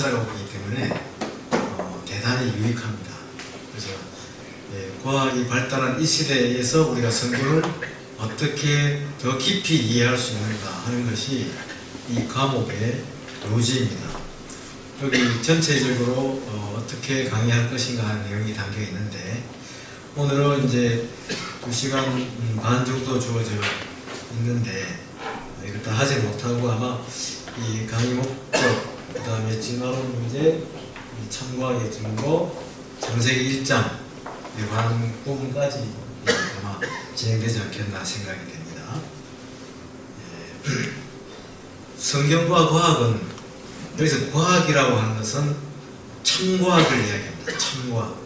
살아가고 있기 때문에 대단히 유익합니다. 그래서 과학이 발달한 이 시대에서 우리가 성경을 어떻게 더 깊이 이해할 수 있는가 하는 것이 이 과목의 요지입니다. 여기 전체적으로 어떻게 강의할 것인가 하는 내용이 담겨 있는데, 오늘은 이제 2시간 반 정도 주어져 있는데 이걸 다 하지 못하고 아마 이 강의 목적, 그 다음에 진화론 문제, 참고하기 증거, 창세기 1장 관한 부분까지 아마 진행되지 않겠나 생각이 됩니다. 성경과 과학은, 여기서 과학이라고 하는 것은 참과학을 이야기합니다. 참과학.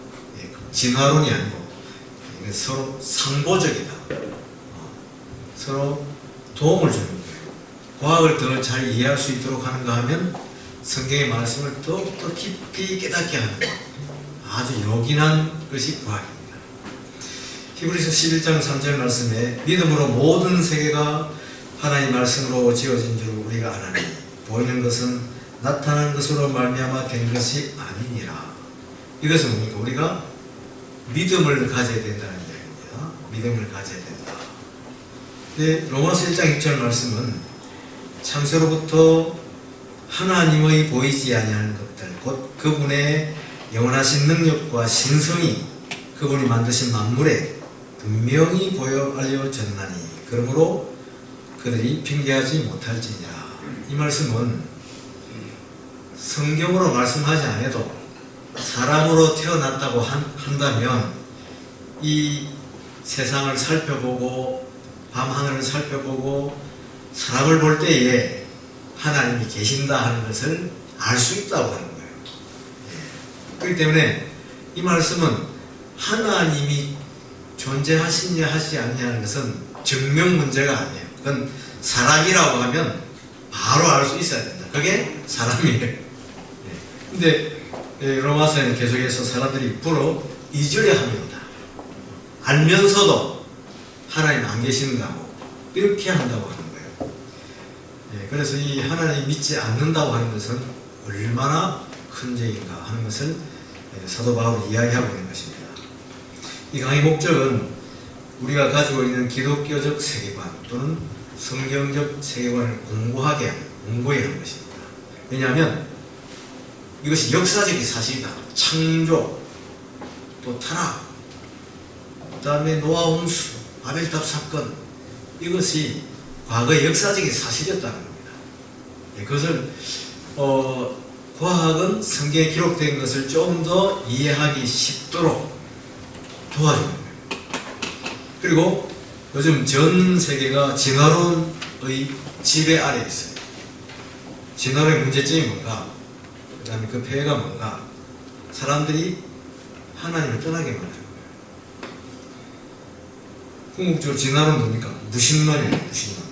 진화론이 아니고 서로 상보적이다. 서로 도움을 주는 거예요. 과학을 더 잘 이해할 수 있도록 하는가 하면 성경의 말씀을 더 깊이 깨닫게 하는 것. 아주 요긴한 것이 과학입니다. 히브리서 11장 3절 말씀에 믿음으로 모든 세계가 하나님의 말씀으로 지어진 줄 우리가 아나니 보이는 것은 나타난 것으로 말미암아 된 것이 아니니라. 이것은 뭡니까? 우리가 믿음을 가져야 된다는 이야기입니다. 믿음을 가져야 된다. 근데 로마서 1장 6절 말씀은 창세로부터 하나님의 보이지 아니하는 것들, 곧 그분의 영원하신 능력과 신성이 그분이 만드신 만물에 분명히 보여 알려졌나니 그러므로 그들이 핑계하지 못할지니라. 이 말씀은 성경으로 말씀하지 않아도 사람으로 태어났다고 한다면 이 세상을 살펴보고 밤하늘을 살펴보고 사람을 볼 때에 하나님이 계신다 하는 것을 알 수 있다고 하는 거예요. 그렇기 때문에 이 말씀은 하나님이 존재하시냐 하지 않냐는 것은 증명 문제가 아니에요. 그건 사람이라고 하면 바로 알 수 있어야 된다. 그게 사람이에요. 근데 로마서에는 계속해서 사람들이 불어 잊으려 합니다. 알면서도 하나님 안 계신다고 이렇게 한다고 하는 거예요. 그래서 이 하나님 믿지 않는다고 하는 것은 얼마나 큰 죄인가 하는 것을 사도 바울이 이야기하고 있는 것입니다. 이 강의 목적은 우리가 가지고 있는 기독교적 세계관 또는 성경적 세계관을 공부해야 하는 것입니다. 왜냐하면 이것이 역사적인 사실이다. 창조, 또 타락, 그 다음에 노아 홍수, 바벨탑 사건, 이것이 과거의 역사적인 사실이었다는 겁니다. 그것을 과학은 성경에 기록된 것을 좀 더 이해하기 쉽도록 도와주는 거예요. 그리고 요즘 전 세계가 진화론의 지배 아래에 있어요. 진화론의 문제점이 뭔가, 그 다음에 그 폐해가 뭔가, 사람들이 하나님을 떠나게 만드는 거예요. 궁극적으로 진화론 뭡니까? 무신론이에요. 무신론.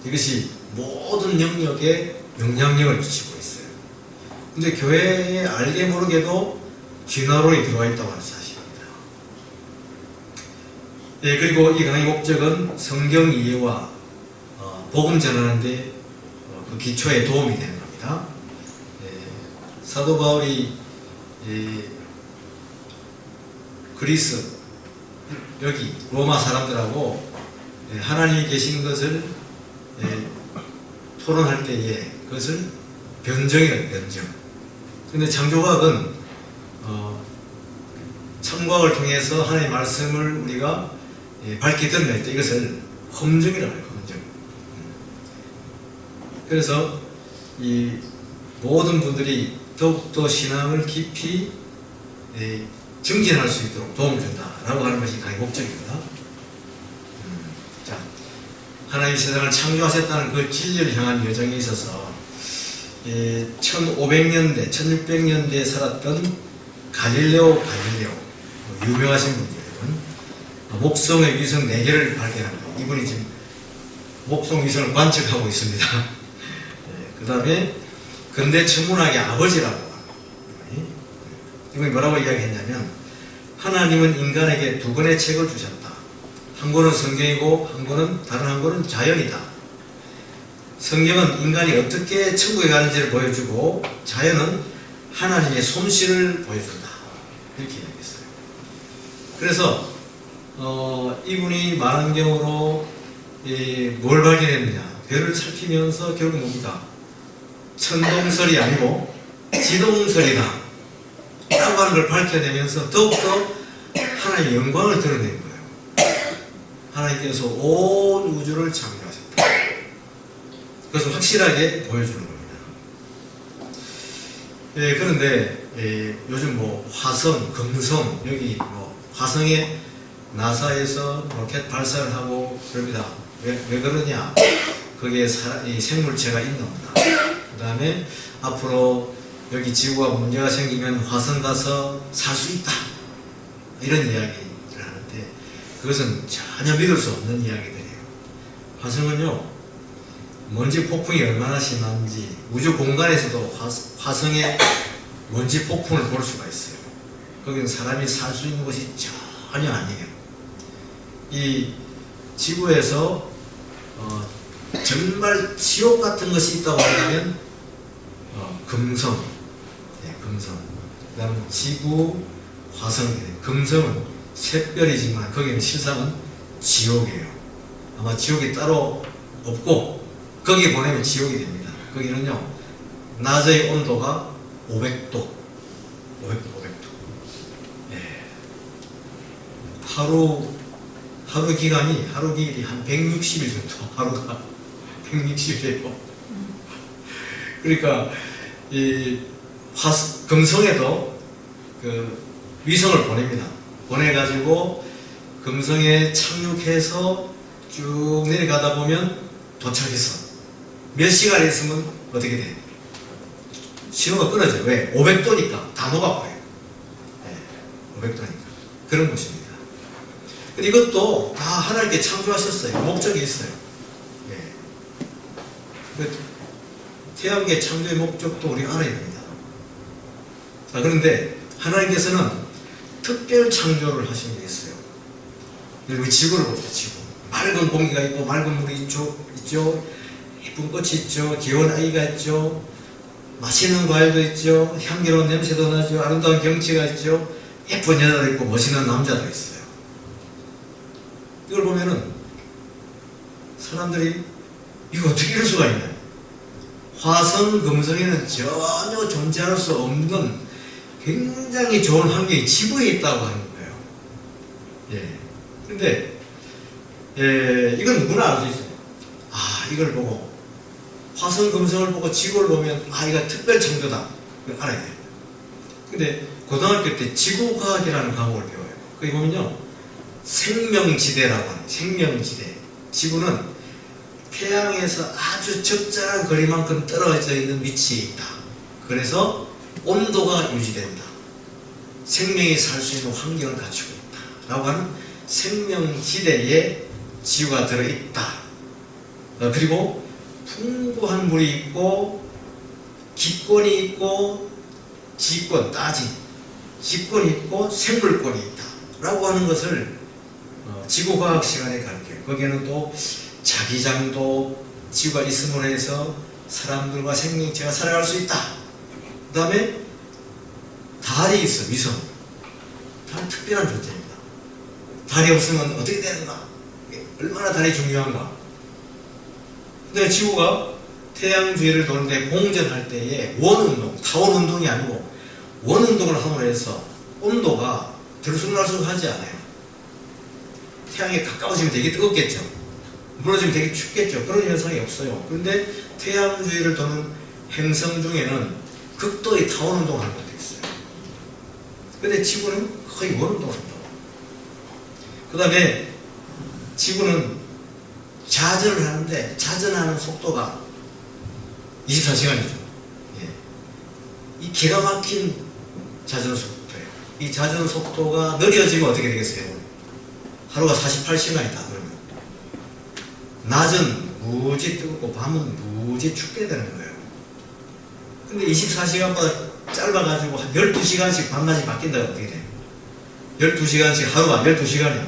이것이 모든 영역에 영향력을 미치고 있어요. 근데 교회에 알게 모르게도 진화론이 들어와 있다고 하는 사실입니다. 그리고 이 강의 목적은 성경 이해와 복음 전하는 데 그 기초에 도움이 되는 겁니다. 사도 바울이 그리스, 여기 로마 사람들하고 하나님이 계신 것을 토론할 때에 그것을 변정이라고, 변정. 근데 창조과학은 참과학을 통해서 하나님의 말씀을 우리가 밝게 드러낼 때 이것을 험정이라고 해요. 험정. 그래서 이 모든 분들이 더욱더 신앙을 깊이 증진할 수 있도록 도움을 준다라고 하는 것이 강의 목적입니다. 자, 하나님이 세상을 창조하셨다는 그 진리를 향한 여정에 있어서 1500년대, 1600년대에 살았던 갈릴레오 유명하신 분이에요. 목성의 위성 4개를 발견합니다. 이분이 지금 목성 위성을 관측하고 있습니다. 그 다음에 근대 천문학의 아버지라고 합니다. 이분이 뭐라고 이야기했냐면, 하나님은 인간에게 2권의 책을 주셨다. 한 권은 성경이고 다른 한 권은 자연이다. 성경은 인간이 어떻게 천국에 가는지를 보여주고 자연은 하나님의 솜씨를 보여준다. 이렇게 얘기했어요. 그래서 이분이 망원경으로 뭘 발견했느냐. 별을 살피면서 결국 뭡니까? 천동설이 아니고 지동설이다 라고 하는 걸 밝혀내면서 더욱더 하나님의 영광을 드러낸 거예요. 하나님께서 온 우주를 창조하셨다. 그것을 확실하게 보여주는 겁니다. 그런데 요즘 뭐 화성, 금성, 여기 뭐 화성에 나사에서 로켓 발사를 하고 그럽니다. 왜 그러냐? 거기에 이 생물체가 있는다. 그 다음에 앞으로 여기 지구가 문제가 생기면 화성 가서 살 수 있다. 이런 이야기를 하는데 그것은 전혀 믿을 수 없는 이야기들이에요. 화성은요, 먼지 폭풍이 얼마나 심한지 우주 공간에서도 화성의 먼지 폭풍을 볼 수가 있어요. 거기는 사람이 살 수 있는 곳이 전혀 아니에요. 이 지구에서 정말 지옥 같은 것이 있다고 한다면 금성, 금성. 그 다음 지구, 화성, 금성은 샛별이지만 거기는 실상은 지옥이에요. 아마 지옥이 따로 없고 거기 보내면 지옥이 됩니다. 거기는요, 낮의 온도가 500도. 예. 하루 기간이, 하루 길이 한 160일 정도, 하루가 160일이에요. 그러니까, 금성에도 그 위성을 보냅니다. 보내가지고, 금성에 착륙해서 쭉 내려가다 보면 도착했어. 몇 시간 있으면 어떻게 돼? 신호가 끊어져요. 왜? 500도니까 다 녹아버려요. 네, 500도니까. 그런 것입니다. 이것도 다 하나님께 창조하셨어요. 목적이 있어요. 예. 태양계 창조의 목적도 우리가 알아야 됩니다. 자, 그런데 하나님께서는 특별 창조를 하신 게 있어요. 우리 지구를 보세요. 지구. 맑은 공기가 있고 맑은 물이 있죠. 예쁜 꽃이 있죠. 귀여운 아이가 있죠. 맛있는 과일도 있죠. 향기로운 냄새도 나죠. 아름다운 경치가 있죠. 예쁜 여자도 있고 멋있는 남자도 있어요. 이걸 보면은 사람들이 이거 어떻게 이럴 수가 있냐. 화성, 금성에는 전혀 존재할 수 없는 굉장히 좋은 환경이 지구에 있다고 하는 거예요. 예. 근데 이건 누구나 알 수 있어요. 아, 이걸 보고 화성, 금성을 보고 지구를 보면 아, 이거 특별 창조다. 이걸 알아야 돼요. 근데 고등학교 때 지구과학이라는 과목을 배워요. 거기 보면요, 생명지대라고 하는, 생명지대. 지구는 태양에서 아주 적절한 거리만큼 떨어져 있는 위치에 있다. 그래서 온도가 유지된다. 생명이 살 수 있는 환경을 갖추고 있다. 라고 하는 생명지대에 지구가 들어있다. 그리고 풍부한 물이 있고 기권이 있고 지권, 따진 지권이 있고 생물권이 있다 라고 하는 것을 지구과학 시간에 가르쳐요. 거기에는 또 자기장도 지구가 있음으로 해서 사람들과 생명체가 살아갈 수 있다. 그 다음에 달이 있어. 위성. 달은 특별한 존재입니다. 달이 없으면 어떻게 되는가? 얼마나 달이 중요한가? 근데 지구가 태양 주위를 도는데 공전할 때에 원운동, 타원운동이 아니고 원운동을 함으로 해서 온도가 들쑥날쑥하지 않아요. 태양에 가까워지면 되게 뜨겁겠죠. 멀어지면 되게 춥겠죠. 그런 현상이 없어요. 그런데 태양 주위를 도는 행성 중에는 극도의 타원운동을 하는 것도 있어요. 근데 지구는 거의 원운동을 한다고. 그 다음에 지구는 자전을 하는데 자전하는 속도가 24시간이죠. 예. 이 기가 막힌 자전 속도예요. 이 자전 속도가 느려지면 어떻게 되겠어요? 하루가 48시간이다. 그러면 낮은 무지 뜨겁고 밤은 무지 춥게 되는 거예요. 근데 24시간보다 짧아가지고 한 12시간씩 밤낮이 바뀐다고 어떻게 돼요? 12시간씩 하루가 12시간이야.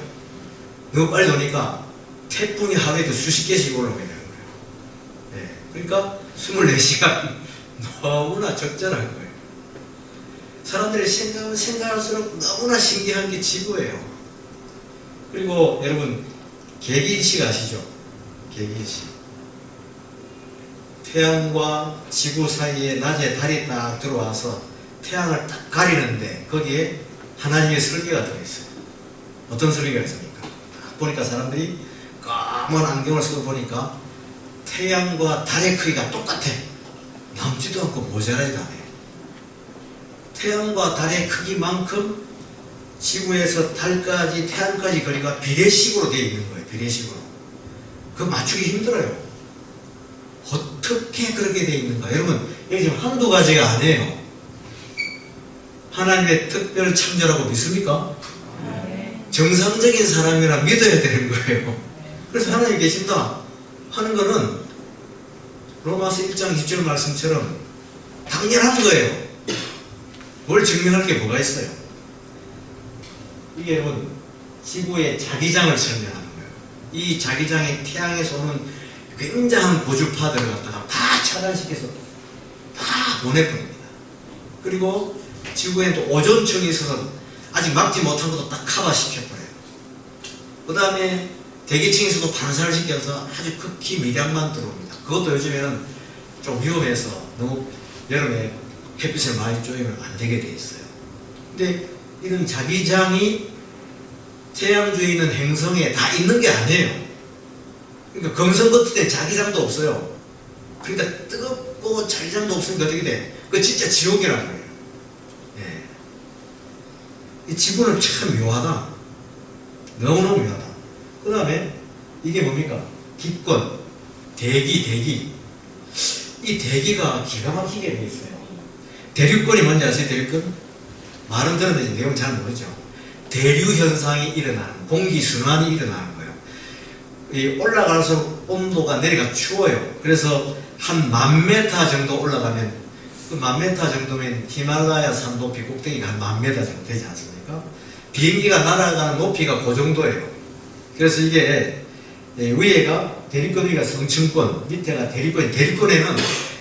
너무 빨리 도니까 태풍이 하루에도 수십 개씩 올라오게 되는 거예요. 네. 그러니까 24시간 너무나 적절한 거예요. 사람들이 생각할수록 너무나 신기한 게 지구예요. 그리고 여러분, 개기인식 아시죠? 개기인식. 태양과 지구 사이에 낮에 달이 딱 들어와서 태양을 딱 가리는데 거기에 하나님의 설계가 들어있어요. 어떤 설계가 있습니까? 딱 보니까 사람들이 까만 안경을 쓰고 보니까 태양과 달의 크기가 똑같아. 남지도 않고 모자라지도 않아요. 태양과 달의 크기만큼 지구에서 달까지 태양까지 거리가 비례식으로 되어 있는 거예요. 비례식으로. 그거 맞추기 힘들어요. 어떻게 그렇게 되어 있는가? 여러분, 여기 지금 한두 가지가 아니에요. 하나님의 특별 창조라고 믿습니까? 정상적인 사람이라 믿어야 되는 거예요. 그래서 하나님 계신다 하는 거는 로마서 1장 20절 말씀처럼 당연한 거예요. 뭘 증명할 게 뭐가 있어요? 이게 여러분, 지구의 자기장을 설명하는 거예요. 이 자기장에 태양에서 오는 굉장한 고주파들을 갖다가 다 차단시켜서 다 보내버립니다. 그리고 지구에는 또 오존층이 있어서 아직 막지 못한 것도 딱 커버시켜버려요. 그 다음에 대기층에서도 반사를 시켜서 아주 극히 미량만 들어옵니다. 그것도 요즘에는 좀 위험해서 너무 여름에 햇빛을 많이 쬐면 안 되게 돼 있어요. 근데 이런 자기장이 태양 주위에 있는 행성에 다 있는 게 아니에요. 그러니까 금성 같은 데 자기장도 없어요. 그러니까 뜨겁고 자기장도 없으니까 어떻게 돼? 그거 진짜 지옥이라는 거예요. 예. 이 지구는 참 묘하다. 너무너무 묘하다. 그 다음에 이게 뭡니까? 기권, 대기. 이 대기가 기가 막히게 돼 있어요. 대류권이 뭔지 아세요? 대류권? 말은 들었는데 내용 잘 모르죠. 대류 현상이 일어나는, 공기 순환이 일어나는 거예요. 이 올라갈수록 온도가 내려가 추워요. 그래서 한 10,000m 정도 올라가면, 그 10,000m 정도면 히말라야 산 높이 꼭대기가 한 10,000m 정도 되지 않습니까? 비행기가 날아가는 높이가 그 정도예요. 그래서 이게 위에가 대리권, 위가 성층권, 밑에가 대리권. 대리권에는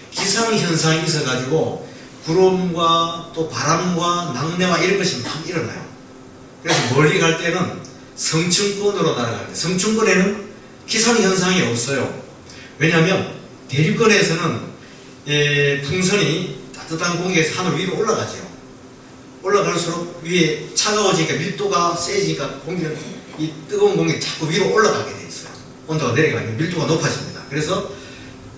기상현상이 있어가지고 구름과 또 바람과 낙뢰와 이런 것이 막 일어나요. 그래서 멀리 갈 때는 성층권으로 날아갈 때, 성층권에는 기상현상이 없어요. 왜냐하면 대리권에서는 풍선이 따뜻한 공기에서 하늘 위로 올라가죠. 올라갈수록 위에 차가워지니까 밀도가 세지니까 공기는, 이 뜨거운 공기는 자꾸 위로 올라가게 돼 있어요. 온도가 내려가면 밀도가 높아집니다. 그래서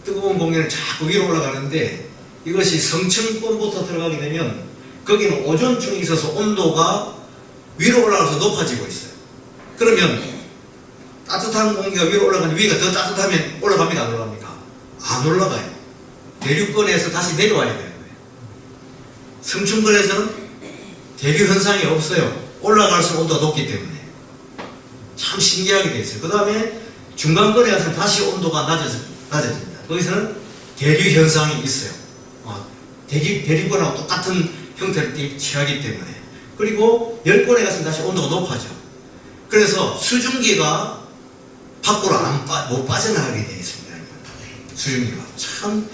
뜨거운 공기는 자꾸 위로 올라가는데, 이것이 성층권부터 들어가게 되면 거기는 오존층이 있어서 온도가 위로 올라가서 높아지고 있어요. 그러면 따뜻한 공기가 위로 올라가면 위가 더 따뜻하면 올라갑니까? 안 올라갑니까? 안 올라가요. 대류권에서 다시 내려와야 되는 거예요. 성층권에서는 대류 현상이 없어요. 올라갈수록 온도가 높기 때문에. 참 신기하게 되어 있어요. 그 다음에 중간권에 가서 다시 온도가 낮아집니다. 거기서는 대류 현상이 있어요. 대류권하고 똑같은 형태를 취하기 때문에. 그리고 열권에 가서 다시 온도가 높아져. 그래서 수증기가 밖으로 못 빠져나가게 되어 있습니다. 수증기가. 참,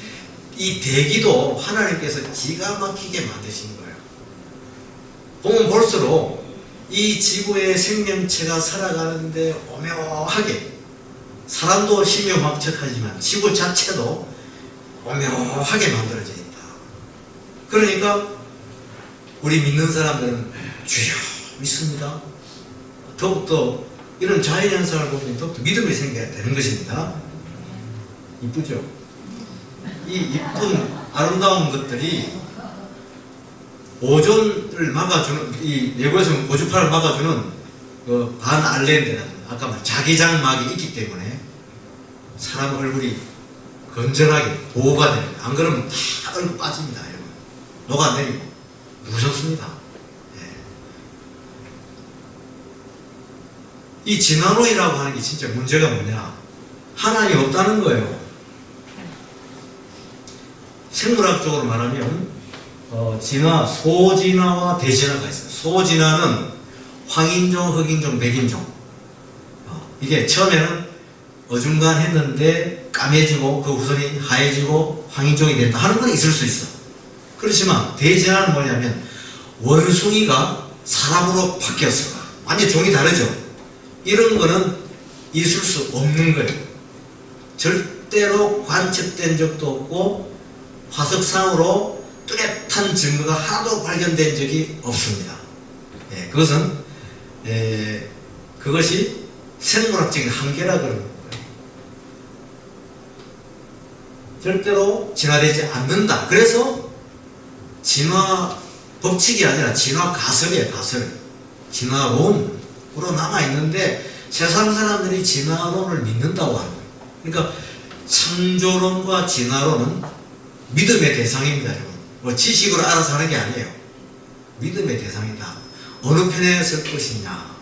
이 대기도 하나님께서 기가 막히게 만드신 거예요. 보면 볼수록 이 지구의 생명체가 살아가는데 오묘하게, 사람도 신묘막측하지만 지구 자체도 오묘하게 만들어져 있다. 그러니까 우리 믿는 사람들은 주여 믿습니다. 더욱더 이런 자연현상을 보면 더욱더 믿음이 생겨야 되는 것입니다. 이쁘죠? 이 이쁜 아름다운 것들이 오존을 막아주는, 이 내부에서 고주파를 막아주는 그 반알렌드라는 아까 말 자기장막이 있기 때문에 사람 얼굴이 건전하게 보호가 됩니다. 안 그러면 다 얼굴 빠집니다. 여러분. 녹아내리고 무섭습니다. 이 진화론이라고 하는 게 진짜 문제가 뭐냐? 하나님이 없다는 거예요. 생물학적으로 말하면 진화, 소진화와 대진화가 있어요. 소진화는 황인종, 흑인종, 백인종. 이게 처음에는 어중간했는데 까매지고 그 후손이 하얘지고 황인종이 된다 하는 건 있을 수 있어. 그렇지만 대재난은 뭐냐면 원숭이가 사람으로 바뀌었어. 완전 종이 다르죠. 이런 거는 있을 수 없는 거예요. 절대로 관측된 적도 없고 화석상으로 뚜렷한 증거가 하나도 발견된 적이 없습니다. 예, 그것이 생물학적인 한계라 그러는 거예요. 절대로 진화되지 않는다. 그래서 진화 법칙이 아니라 진화 가설이에요. 가설. 진화론으로 남아있는데 세상 사람들이 진화론을 믿는다고 하는 거예요. 그러니까 창조론과 진화론은 믿음의 대상입니다. 여러분. 뭐 지식으로 알아서 하는 게 아니에요. 믿음의 대상이다. 어느 편에 설 것이냐,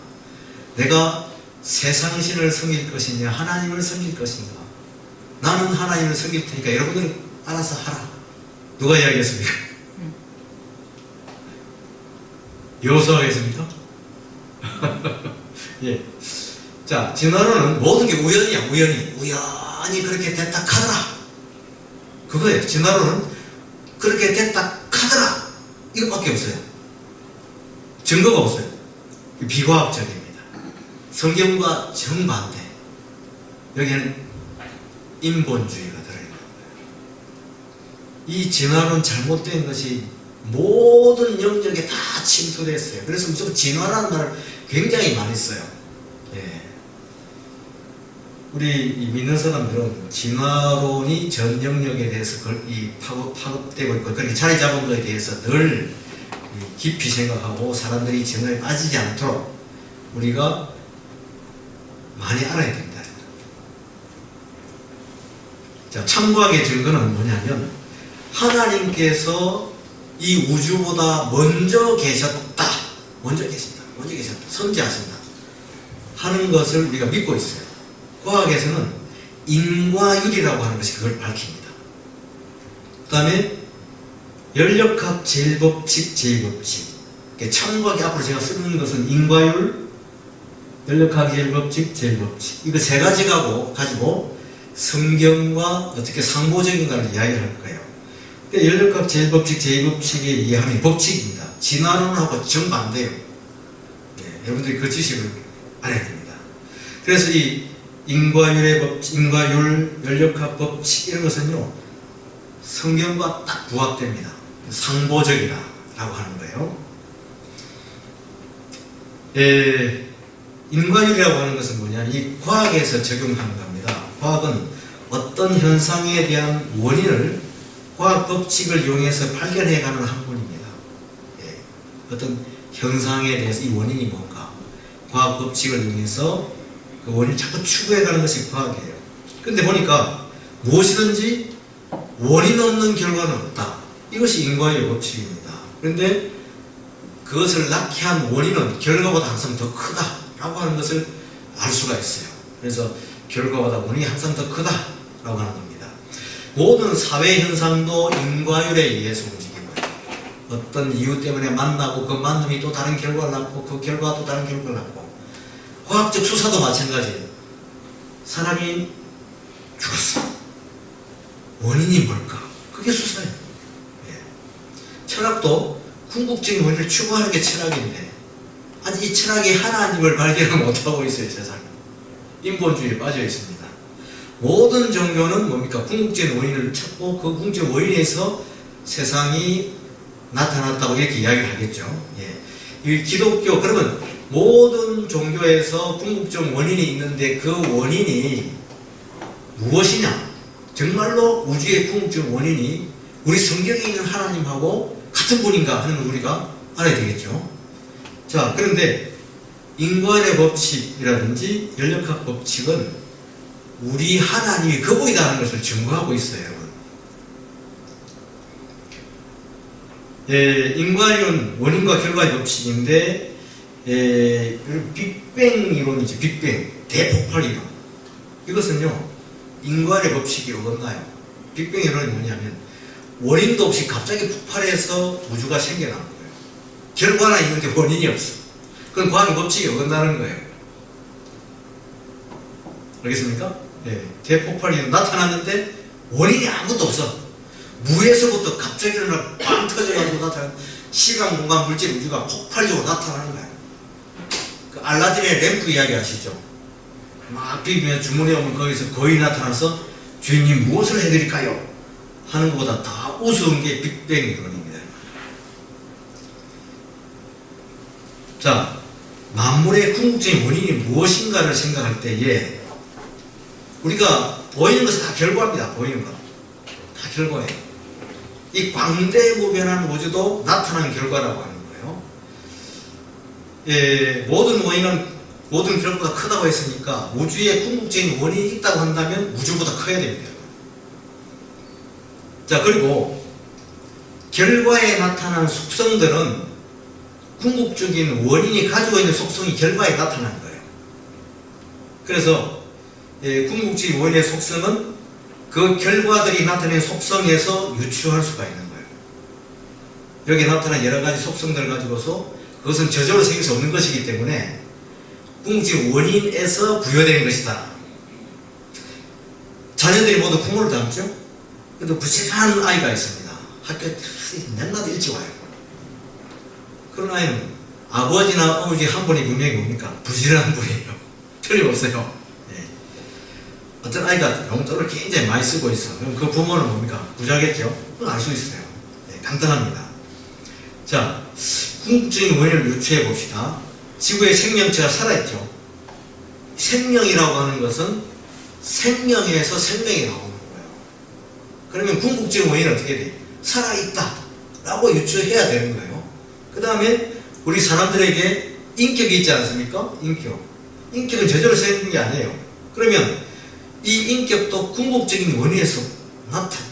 내가 세상신을 섬길 것이냐 하나님을 섬길 것인가. 나는 하나님을 섬길 테니까 여러분들은 알아서 하라. 누가 이야기했습니까? 요소하겠습니까? 예. 자, 진화론은 모든 게 우연이야. 우연히 그렇게 됐다 카더라. 그거예요. 진화론은 그렇게 됐다 카더라. 이것밖에 없어요. 증거가 없어요. 비과학적입니다. 성경과 정반대. 여기는 인본주의가 들어있는 거예요. 이 진화론 잘못된 것이 모든 영역에 다 침투됐어요. 그래서 무조건 진화라는 말을 굉장히 많이 써요. 예. 우리 믿는 사람들은 진화론이 전 영역에 대해서 파급되고 있고 그렇게 자리 잡은 것에 대해서 늘 깊이 생각하고 사람들이 진화에 빠지지 않도록 우리가 많이 알아야 됩니다. 자, 참고하게 증거는 뭐냐면 하나님께서 이 우주보다 먼저 계셨다. 선지하신다. 하는 것을 우리가 믿고 있어요. 과학에서는 인과율이라고 하는 것이 그걸 밝힙니다. 그 다음에 연력학 제일법칙, 제일법칙. 참고하기 앞으로 제가 쓰는 것은 인과율, 연력학 제일법칙, 제일법칙. 이거 세 가지 가지고 성경과 어떻게 상보적인가를 이야기를 할 거예요. 연력학 제일법칙, 제일법칙의 이해하는 법칙입니다. 진화론하고 정반대예요. 네, 여러분들이 그 지식을 알아야 됩니다. 그래서 이 인과율의 법칙, 인과율, 연력학 법칙 이런 것은요 성경과 딱 부합됩니다. 상보적이라고 하는 거예요. 인과율이라고 하는 것은 뭐냐? 이 과학에서 적용하는 겁니다. 과학은 어떤 현상에 대한 원인을 과학 법칙을 이용해서 발견해가는 학문입니다. 예. 어떤 현상에 대해서 이 원인이 뭔가 과학 법칙을 이용해서 그 원인을 자꾸 추구해가는 것이 과학이에요. 근데 보니까 무엇이든지 원인 없는 결과는 없다. 이것이 인과의 법칙입니다. 그런데 그것을 낳게 한 원인은 결과보다 항상 더 크다라고 하는 것을 알 수가 있어요. 그래서 결과보다 원인이 항상 더 크다라고 하는 겁니다. 모든 사회 현상도 인과율에 의해서 움직이고요. 어떤 이유 때문에 만나고 그 만남이 또 다른 결과를 낳고 그 결과가 또 다른 결과를 낳고 과학적 수사도 마찬가지예요. 사람이 죽었어. 원인이 뭘까? 그게 수사예요. 예. 철학도 궁극적인 원인을 추구하는 게 철학인데 아직 이 철학이 하나님을 발견을 못하고 있어요. 세상에. 인본주의에 빠져 있습니다. 모든 종교는 뭡니까? 궁극적인 원인을 찾고 그 궁극적인 원인에서 세상이 나타났다고 이렇게 이야기를 하겠죠. 예. 이 기독교, 그러면 모든 종교에서 궁극적 원인이 있는데 그 원인이 무엇이냐? 정말로 우주의 궁극적 원인이 우리 성경에 있는 하나님하고 같은 분인가 하는 걸 우리가 알아야 되겠죠. 자, 그런데 인과의 법칙이라든지 연력학 법칙은 우리 하나님이 그분이다 하는 것을 증거하고 있어요. 인과론 원인과 결과의 법칙인데 빅뱅 이론이죠. 빅뱅 대폭발 이론. 이것은요 인과의 법칙이 어긋나요. 빅뱅 이론이 뭐냐면 원인도 없이 갑자기 폭발해서 우주가 생겨난 거예요. 결과는 있는데 원인이 없어. 그건 과학의 법칙이 어긋나는 거예요. 알겠습니까? 예, 대폭발이 나타났는데 원인이 아무것도 없어. 무에서부터 갑자기 일어나 빵 터져가지고 나타나는 시간, 공간, 물질, 우주가 폭발적으로 나타나는 거야. 그 알라딘의 램프 이야기 아시죠? 막 비비면 주문해 오면 거기서 거의 나타나서 주인님 무엇을 해드릴까요? 하는 것보다 더 우스운 게 빅뱅 이론입니다. 자, 만물의 궁극적인 원인이 무엇인가를 생각할 때에 우리가 보이는 것은 다 결과입니다. 보이는 것. 다 결과예요. 이 광대무변한 우주도 나타난 결과라고 하는 거예요. 예, 모든 원인은 모든 결과보다 크다고 했으니까 우주에 궁극적인 원인이 있다고 한다면 우주보다 커야 됩니다. 자, 그리고 결과에 나타난 속성들은 궁극적인 원인이 가지고 있는 속성이 결과에 나타나는 거예요. 그래서 궁극적인 원인의 속성은 그 결과들이 나타낸 속성에서 유추할 수가 있는 거예요. 여기 나타난 여러 가지 속성들을 가지고서 그것은 저절로 생길 수 없는 것이기 때문에 궁극적인 원인에서 부여되는 것이다. 자녀들이 모두 부모를 닮죠? 그래도 부지런한 아이가 있습니다. 학교에 맨날 일찍 와요. 그런 아이는 아버지나 어머니 한 분이 분명히 뭡니까? 부지런한 분이에요. 틀림없어요. 네. 어떤 아이가 용돈을 굉장히 많이 쓰고 있어. 그럼 그 부모는 뭡니까? 부자겠죠? 그건 알 수 있어요. 네, 간단합니다. 자, 궁극적인 원인을 유추해 봅시다. 지구에 생명체가 살아있죠. 생명이라고 하는 것은 생명에서 생명이 나오는 거예요. 그러면 궁극적인 원인은 어떻게 돼? 살아있다 라고 유추해야 되는 거예요. 그 다음에 우리 사람들에게 인격이 있지 않습니까? 인격은 저절로 생기는 게 아니에요. 그러면 이 인격도 궁극적인 원인에서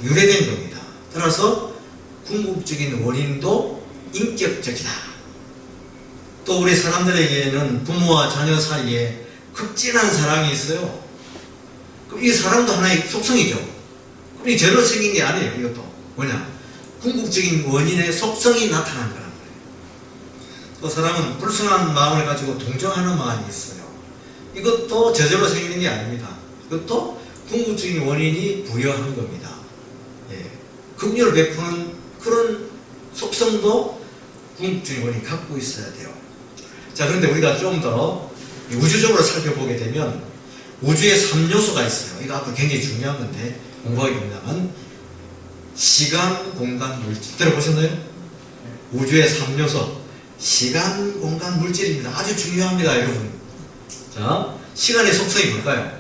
유래된 겁니다. 따라서 궁극적인 원인도 인격적이다. 또 우리 사람들에게는 부모와 자녀 사이에 극진한 사랑이 있어요. 그럼 이 사랑도 하나의 속성이죠. 그럼 이 저절로 생긴 게 아니에요. 이것도 뭐냐? 궁극적인 원인의 속성이 나타난 거란 말이에요. 또 사람은 불순한 마음을 가지고 동정하는 마음이 있어요. 이것도 저절로 생기는 게 아닙니다. 이것도 궁극적인 원인이 부여한 겁니다. 예. 긍휼을 베푸는 그런 속성도 궁극적인 원인이 갖고 있어야 돼요. 자, 그런데 우리가 좀 더 우주적으로 살펴보게 되면 우주에 3요소가 있어요. 이거 앞으로 굉장히 중요한 건데 공부하게 됩니다만 시간, 공간, 물질 들어보셨나요? 우주의 3요소 시간, 공간, 물질입니다. 아주 중요합니다, 여러분. 자, 시간의 속성이 뭘까요?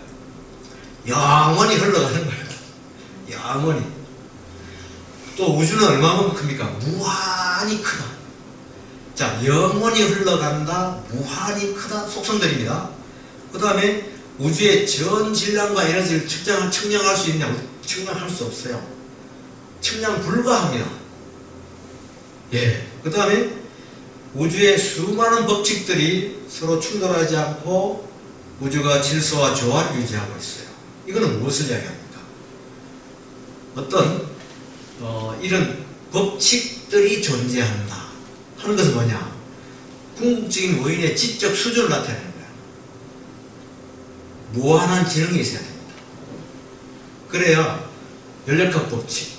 영원히 흘러가는 거예요. 영원히. 또 우주는 얼마만큼 큽니까? 무한히 크다. 자, 영원히 흘러간다, 무한히 크다 속성들입니다. 그 다음에 우주의 전 질량과 에너지를 측량할 수 있냐? 측량할 수 없어요. 측량 불가합니다. 예. 그 다음에 우주의 수많은 법칙들이 서로 충돌하지 않고 우주가 질서와 조화를 유지하고 있어요. 이거는 무엇을 이야기합니까? 어떤 이런 법칙들이 존재한다 하는 것은 뭐냐? 궁극적인 원인의 지적 수준을 나타내는 거야. 무한한 지능이 있어야 됩니다. 그래야 연력학 법칙,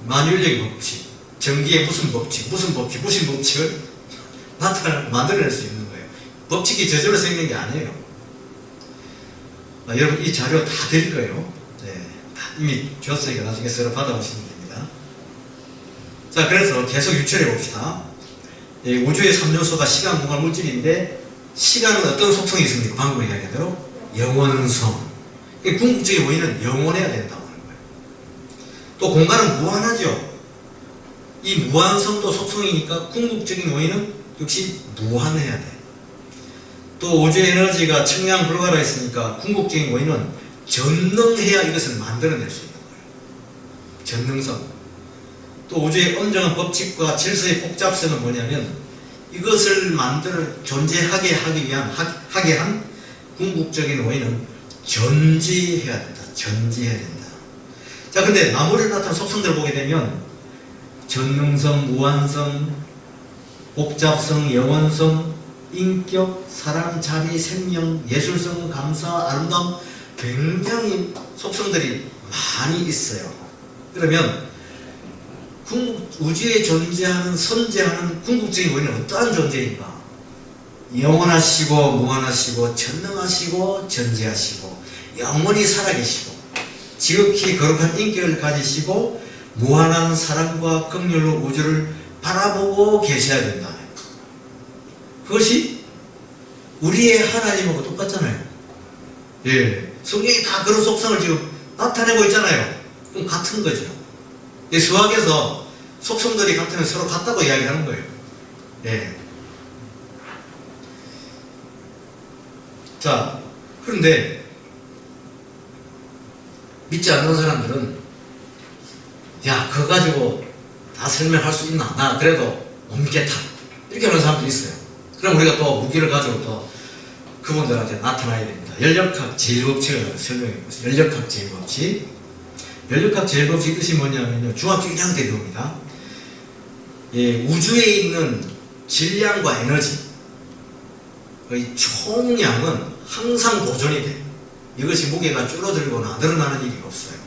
만유인력의 법칙, 전기의 무슨 법칙을 만들어낼 수 있는 거예요. 법칙이 저절로 생기는 게 아니에요. 여러분 이 자료 다 드릴 거예요. 네, 이미 줬으니까 나중에 서로 받아보시면 됩니다. 자, 그래서 계속 유추해 봅시다. 우주의 3요소가 시간, 공간, 물질인데 시간은 어떤 속성이 있습니까? 방금 이야기한 대로 영원성. 궁극적인 원인은 영원해야 된다고 하는 거예요. 또 공간은 무한하죠. 이 무한성도 속성이니까 궁극적인 원인은 역시 무한해야 돼. 또 우주의 에너지가 측량 불가라 했으니까 궁극적인 원인은 전능해야 이것을 만들어낼 수 있는 거예요. 전능성. 또 우주의 엄정한 법칙과 질서의 복잡성은 뭐냐면 이것을 존재하게 하게 한 궁극적인 원인은 전지해야 된다. 전지해야 된다. 자, 근데 나머지 나타난 속성들을 보게 되면 전능성, 무한성, 복잡성, 영원성, 인격, 사랑, 자비, 생명, 예술성, 감사, 아름다움 굉장히 속성들이 많이 있어요. 그러면 우주에 존재하는 선재하는 궁극적인 원인은 어떠한 존재인가? 영원하시고 무한하시고 전능하시고 전지하시고 영원히 살아계시고 지극히 거룩한 인격을 가지시고 무한한 사랑과 긍휼로 우주를 바라보고 계셔야 된다. 그것이 우리의 하나님하고 똑같잖아요. 예, 성경이 다 그런 속성을 지금 나타내고 있잖아요. 그럼 같은 거죠. 수학에서 속성들이 같으면 서로 같다고 이야기하는 거예요. 예. 자, 그런데 믿지 않는 사람들은 야, 그거 가지고 다 설명할 수 있나? 나 그래도 못 믿겠다. 이렇게 하는 사람들이 있어요. 그럼 우리가 또 무기를 가지고 또 그분들한테 나타나야 됩니다. 연력학 제일법칙을 설명해 보세요. 연력학 제일법칙. 연력학 제일법칙 뜻이 뭐냐면요, 중학교 1학년 때 배웁니다. 예, 우주에 있는 질량과 에너지, 이 총량은 항상 보존이 돼요. 이것이 무게가 줄어들거나 늘어나는 일이 없어요.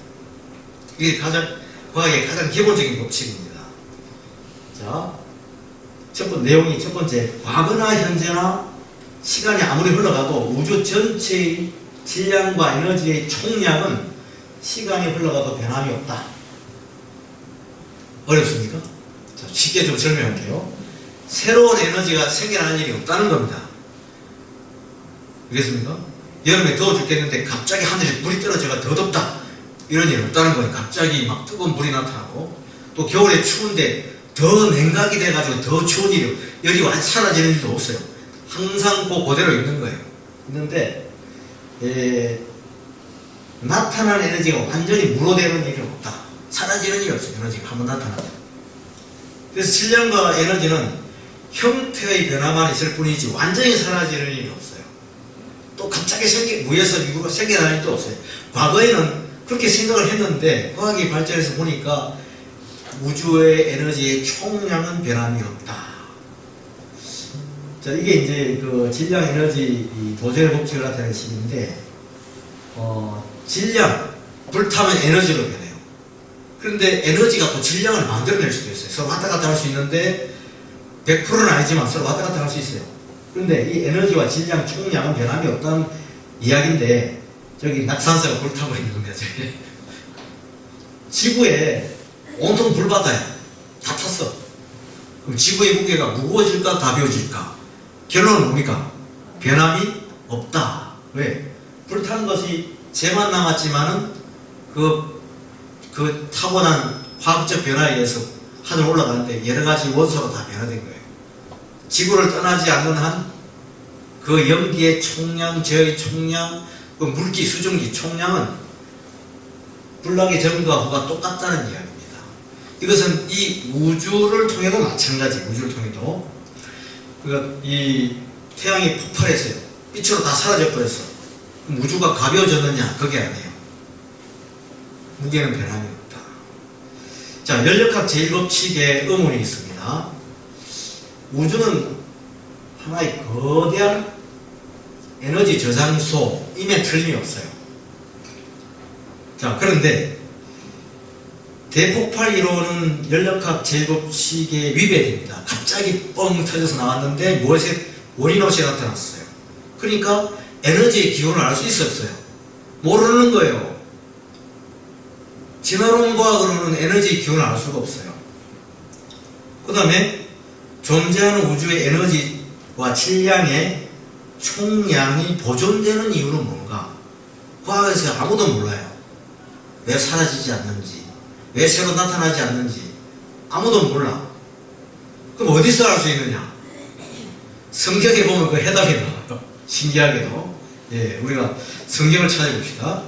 이게 과학의 가장 기본적인 법칙입니다. 자, 내용이 첫 번째, 과거나 현재나 시간이 아무리 흘러가도 우주 전체의 질량과 에너지의 총량은 시간이 흘러가도 변함이 없다. 어렵습니까? 자, 쉽게 좀 설명할게요. 새로운 에너지가 생겨나는 일이 없다는 겁니다. 알겠습니까? 여름에 더워 죽겠는데 갑자기 하늘에 물이 떨어져가 더 덥다. 이런 일이 없다는 거예요. 갑자기 막 뜨거운 물이 나타나고, 또 겨울에 추운데 더 냉각이 돼가지고 더 추운 일이, 열이 완전 사라지는 일도 없어요. 항상 그대로 있는 거예요. 있는데, 나타나는 에너지가 완전히 무효되는 일이 없다. 사라지는 일이 없어요. 에너지가 한번 나타나면. 그래서 질량과 에너지는 형태의 변화만 있을 뿐이지 완전히 사라지는 일이 없어요. 또 갑자기 무에서 유가 생겨나는 일도 없어요. 과거에는 그렇게 생각을 했는데 과학이 발전해서 보니까 우주의 에너지의 총량은 변함이 없다. 자, 이게 이제 그 질량 에너지 도전의 법칙을 나타내는 식인데, 질량, 불타면 에너지로 변해요. 그런데 에너지가 또 질량을 만들어낼 수도 있어요. 서로 왔다 갔다 할 수 있는데 100%는 아니지만 서로 왔다 갔다 할 수 있어요. 그런데 이 에너지와 질량, 총량은 변함이 없다는 이야기인데, 저기 낙산사가 불타버리는 겁니다. 저기. 지구에 온통 불바다야. 다 탔어. 그럼 지구의 무게가 무거워질까 가벼워질까? 결론은 뭡니까? 변함이 없다. 왜? 불탄 것이 재만 남았지만은 그 타고난 화학적 변화에 의해서 하늘 올라가는데 여러 가지 원소가 다 변화된 거예요. 지구를 떠나지 않는 한 그 연기의 총량, 저의 총량, 그 물기, 수증기 총량은 불나기 전과 후가 똑같다는 이야기입니다. 이것은 이 우주를 통해도 마찬가지. 우주를 통해도 그러니까 이 태양이 폭발했어요. 빛으로 다 사라져 버렸어. 그럼 우주가 가벼워졌느냐? 그게 아니에요. 무게는 변함이 없다. 자, 연력학 제일법칙에 의문이 있습니다. 우주는 하나의 거대한 에너지 저장소임에 틀림이 없어요. 자, 그런데 대폭발 이론은 연력학 제일법칙에 위배됩니다. 갑자기 뻥 터져서 나왔는데 무엇에 원인 없이 나타났어요. 그러니까 에너지의 기원을 알 수 있었어요. 모르는 거예요. 진화론 과학으로는 에너지의 기원을 알 수가 없어요. 그 다음에 존재하는 우주의 에너지와 질량의 총량이 보존되는 이유는 뭔가? 과학에서 아무도 몰라요. 왜 사라지지 않는지, 왜 새로 나타나지 않는지 아무도 몰라. 그럼 어디서 알 수 있느냐? 성경에 보면 그 해답이 나와요. 신기하게도. 예, 우리가 성경을 찾아봅시다.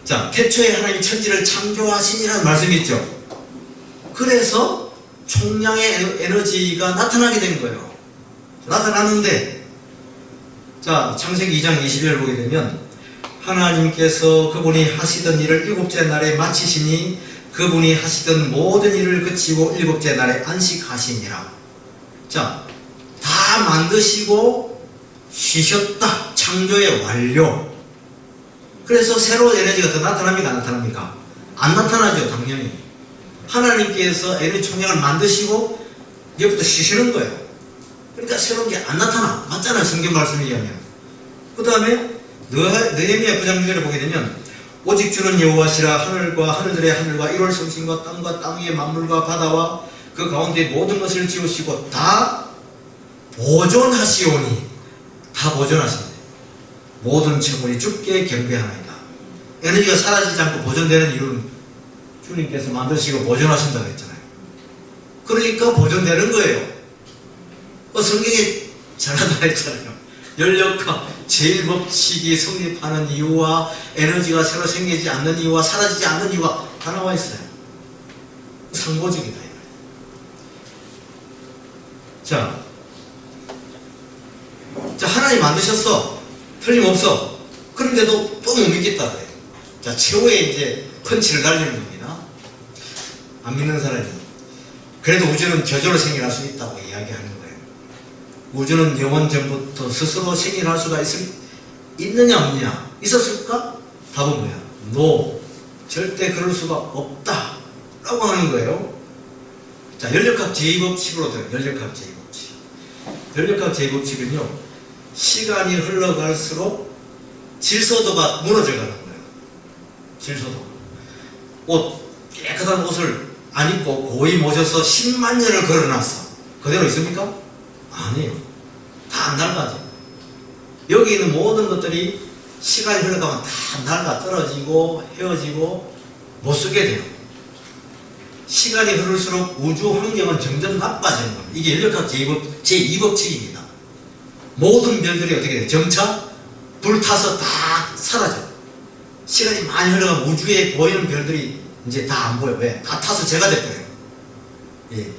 자, 태초에 하나님이 천지를 창조하시니라는 말씀이 있죠. 그래서 총량의 에너지가 나타나게 된 거예요. 나타났는데, 자, 창세기 2장 20절을 보게 되면 하나님께서 그분이 하시던 일을 일곱째 날에 마치시니 그분이 하시던 모든 일을 그치고 일곱째 날에 안식하시니라. 자, 다 만드시고 쉬셨다. 창조의 완료. 그래서 새로운 에너지가 더 나타납니까? 안 나타납니까? 안 나타나죠. 당연히. 하나님께서 에너지 총량을 만드시고 이제부터 쉬시는 거예요. 그러니까 새로운 게 안 나타나. 맞잖아요. 성경 말씀에 의하면. 그 다음에 느헤미야 9장 6절에 보게 되면 오직 주는 여호와시라. 하늘과 하늘들의 하늘과 1월 성신과 땅과 땅 위의 만물과 바다와 그 가운데 모든 것을 지으시고 다 보존하시오니. 다 보존하신대. 모든 천물이 주께 경배하나이다. 에너지가 사라지지 않고 보존되는 이유는 주님께서 만드시고 보존하신다고 했잖아요. 그러니까 보존되는 거예요. 성경에 잘하다 했잖아요. 연력학 제1법칙이 성립하는 이유와 에너지가 새로 생기지 않는 이유와 사라지지 않는 이유가 다 나와 있어요. 상보직이다. 자, 하나님 만드셨어. 틀림없어. 그런데도 또 못 믿겠다 그래. 자, 최후의 이제 펀치를 날리는 겁니다. 안 믿는 사람이. 그래도 우주는 저절로 생겨날 수 있다고 이야기하는 거예요. 우주는 영원 전부터 스스로 생겨날 수가 있느냐 없느냐? 있었을까? 답은 뭐야? No. 절대 그럴 수가 없다. 라고 하는 거예요. 자, 연력학 제2법칙으로 들어요. 연력학 제2법칙. 연력학 제2법칙은요. 시간이 흘러갈수록 질서도가 무너져가는 거예요. 질서도. 깨끗한 옷을 안 입고 고이 모셔서 10만 년을 걸어놨어. 그대로 있습니까? 아니에요. 다 낡아져. 여기 있는 모든 것들이 시간이 흘러가면 다 낡아 떨어지고 헤어지고 못 쓰게 돼요. 시간이 흐를수록 우주 환경은 점점 나빠지는 겁니다. 이게 연력학 제2법칙입니다. 모든 별들이 어떻게 돼요? 점차 불타서 다 사라져. 시간이 많이 흘러가면 우주에 보이는 별들이 이제 다 안 보여. 왜? 다 타서 재가 돼버려요. 예.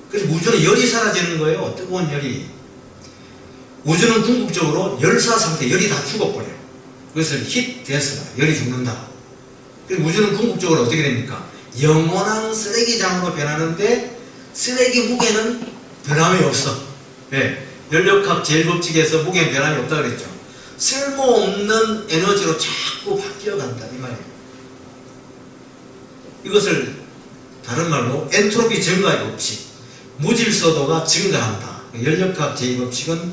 그래서 우주는 열이 사라지는 거예요. 뜨거운 열이. 우주는 궁극적으로 열사 상태, 열이 다 죽어버려요. 그것을 히트데스라, 열이 죽는다. 그리고 우주는 궁극적으로 어떻게 됩니까? 영원한 쓰레기장으로 변하는데 쓰레기 무게는 변함이 없어. 예. 연력학 제1법칙에서 무게는 변함이 없다 그랬죠. 쓸모없는 에너지로 자꾸 바뀌어간다 이 말이에요. 이것을 다른 말로 엔트로피 증가의 법칙, 무질서도가 증가한다. 연력학 제2법칙은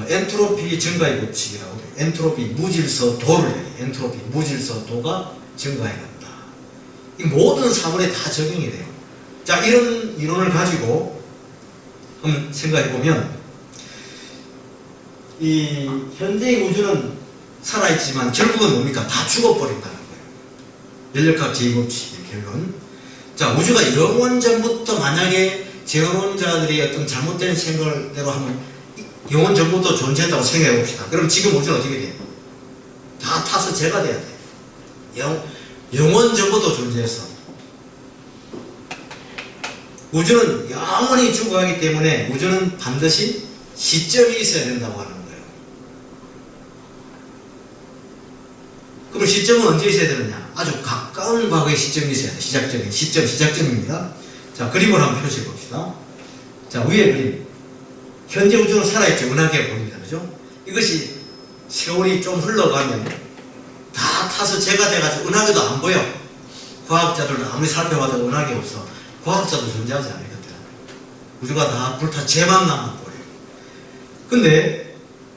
엔트로피 증가의 법칙이라고 해요. 엔트로피 무질서도를 해요. 엔트로피 무질서도가 증가해간다. 이 모든 사물에 다 적용이 돼요. 자, 이런 이론을 가지고 한번 생각해보면 이 현재의 우주는 살아있지만 결국은 뭡니까? 다 죽어버린다는 거예요. 연력학 제2법칙의 결론. 자, 우주가 영원 전부터 만약에 재혼자들이 어떤 잘못된 생각대로 하면 영원 전부터 존재했다고 생각해 봅시다. 그럼 지금 우주는 어떻게 돼요? 다 타서 재가 돼야 돼요. 영원 전부터 존재했어. 우주는 영원히 죽어가기 때문에 우주는 반드시 시점이 있어야 된다고 하는 거예요. 그럼 시점은 언제 있어야 되느냐? 아주 가까운 과거의 시점이 있어야 돼요. 시작점이. 시작점입니다. 자, 그림을 한번 표시해 봅시다. 자, 위에 그림. 현재 우주는 살아있죠. 은하계가 보입니다. 그죠? 이것이 세월이 좀 흘러가면 다 타서 재가 돼가지고 은하계도 안 보여. 과학자들은 아무리 살펴봐도 은하계 없어. 과학자도 존재하지 않거든. 우주가 다 불타 재만 남아버려요. 근데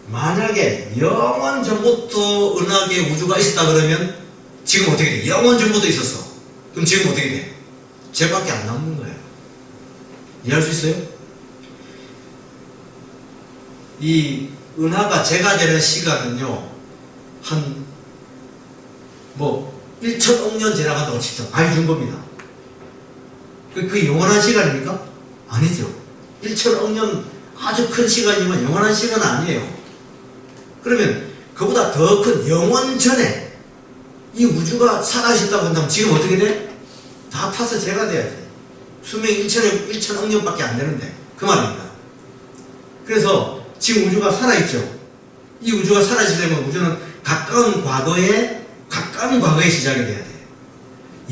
만약에 영원 전부터 은하계 우주가 있었다 그러면 지금 어떻게 돼? 영원 전부터 있었어. 그럼 지금 어떻게 돼? 재밖에 안 남는 거예요. 이해할 수 있어요? 이 은하가 재가 되는 시간은요, 한 1천억 년 지나간다고 칩시다. 많이 준 겁니다. 그 영원한 시간입니까? 아니죠. 1천억 년 아주 큰 시간이지만 영원한 시간은 아니에요. 그러면 그보다 더 큰 영원 전에 이 우주가 살아있다고 한다면 지금 어떻게 돼? 다 타서 재가 돼야지. 수명이 1천억 년밖에 안 되는데 그 말입니다. 그래서 지금 우주가 살아있죠. 이 우주가 살아있으려면 우주는 가까운 과거에 시작이 돼야 돼.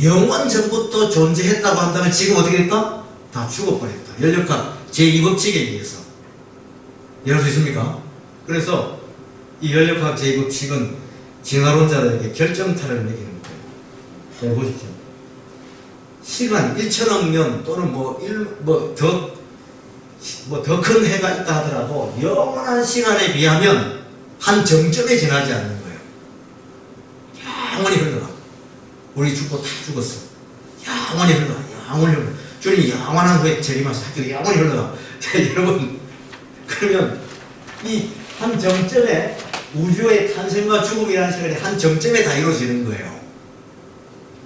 영원 전부터 존재했다고 한다면 지금 어떻게 됐다? 다 죽어버렸다. 연력학 제2법칙에 의해서. 이해할 수 있습니까? 그래서 이 연력학 제2법칙은 진화론자들에게 결정타를 매기는 거예요. 자, 보십시오. 시간 1천억 년 또는 더 큰 해가 있다 하더라도 영원한 시간에 비하면 한 정점에 지나지 않는 거예요. 영원히 흘러가. 우리 죽고 다 죽었어. 영원히 흘러가. 영원히 흘러가. 주님이 영원한 후에 재림하셔. 영원히 흘러가. 자, 여러분, 그러면 이 한 정점에 우주의 탄생과 죽음이라는 시간이 한 정점에 다 이루어지는 거예요.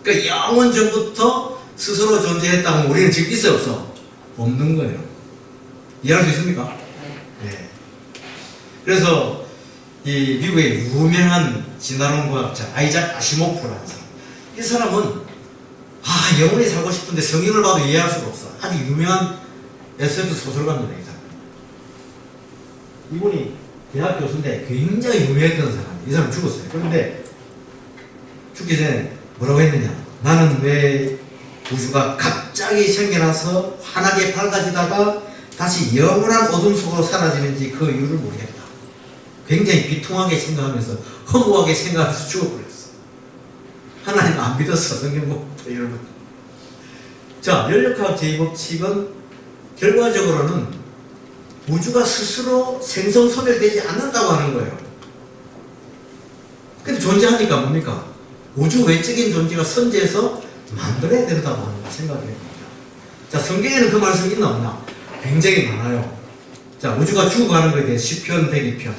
그러니까 영원 전부터 스스로 존재했다면 우리는 지금 있어 없어? 없는 거예요. 이해할 수 있습니까? 네. 그래서 이 미국의 유명한 진화론 과학자 아이작 아시모프라는 사람, 이 사람은 영원히 살고 싶은데 성경을 봐도 이해할 수가 없어. 아주 유명한 SF 소설가입니다. 이 사람. 이분이 대학 교수인데 굉장히 유명했던 사람이에요. 이 사람 죽었어요. 그런데 죽기 전에 뭐라고 했느냐? 나는 왜 우주가 갑자기 생겨나서 환하게 밝아지다가 다시 영원한 어둠 속으로 사라지는지 그 이유를 모르겠다. 굉장히 비통하게 생각하면서 허무하게 생각하면서 죽어버렸어. 하나님 안 믿었어. 성경 보고부터 여러분. 자, 연력학 제2법칙은 결과적으로는 우주가 스스로 생성 소멸되지 않는다고 하는 거예요. 근데 존재하니까 뭡니까? 우주 외적인 존재가 선재해서 만들어야 된다고 하는 생각이 됩니다. 자, 성경에는 그 말씀이 있나 없나? 굉장히 많아요. 자, 우주가 죽어가는 것에 대해 시편 102편.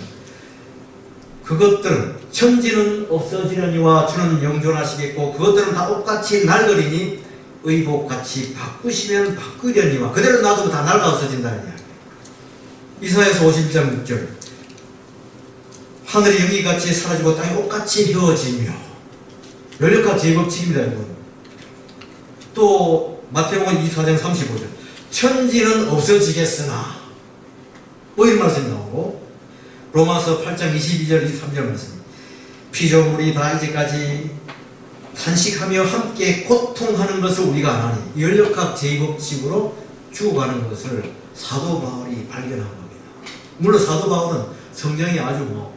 그것들은 천지는 없어지려니와 주는 영존하시겠고 그것들은 다 옷같이 낡으리니 의복같이 바꾸시면 바꾸려니와 그대로 놔두면 다 낡아 없어진다는 이야기. 이사야서 51장 6절. 하늘이 연기같이 사라지고 땅이 옷같이 휘어지며. 연력학 제2법칙입니다, 여러분. 또 마태복음 24장 35절. 천지는 없어지겠으나. 이런 말씀이 나오고, 로마서 8장 22절 23절 말씀. 피조물이 다 이제까지 탄식하며 함께 고통하는 것을 우리가 안 하니. 연력학 제2법칙으로 죽어가는 것을 사도 바울이 발견한 겁니다. 물론 사도 바울은 성경이 아주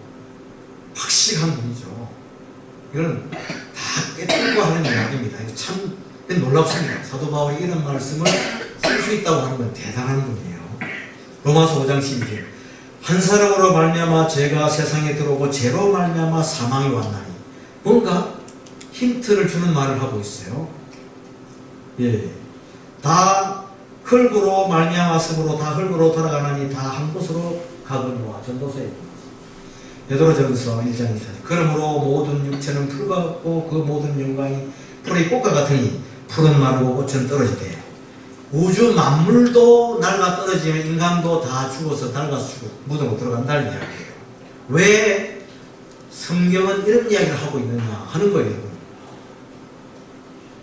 확실한 분이죠. 이건 다 꿰뚫고 하는 이야기입니다. 이거 참 놀랍습니다. 사도 바울이 이런 말씀을 쓸 수 있다고 하는 건 대단한 분이에요. 로마서 5장 12절. 한 사람으로 말미암아 죄가 세상에 들어오고 죄로 말미암아 사망이 왔나니. 뭔가 힌트를 주는 말을 하고 있어요. 예, 다 흙으로 말미암았으므로 다 흙으로 돌아가나니 다 한 곳으로 가거니와. 전도서에 있는 것이. 베드로전서 1장 2절. 그러므로 모든 육체는 풀과 같고 그 모든 영광이 풀의 꽃과 같으니 풀은 마르고 꽃은 떨어지되 우주 만물도 낡아 떨어지면 인간도 다 죽어서 낡아서 죽어 무덤으로 들어간다는 이야기예요. 왜 성경은 이런 이야기를 하고 있느냐 하는 거예요.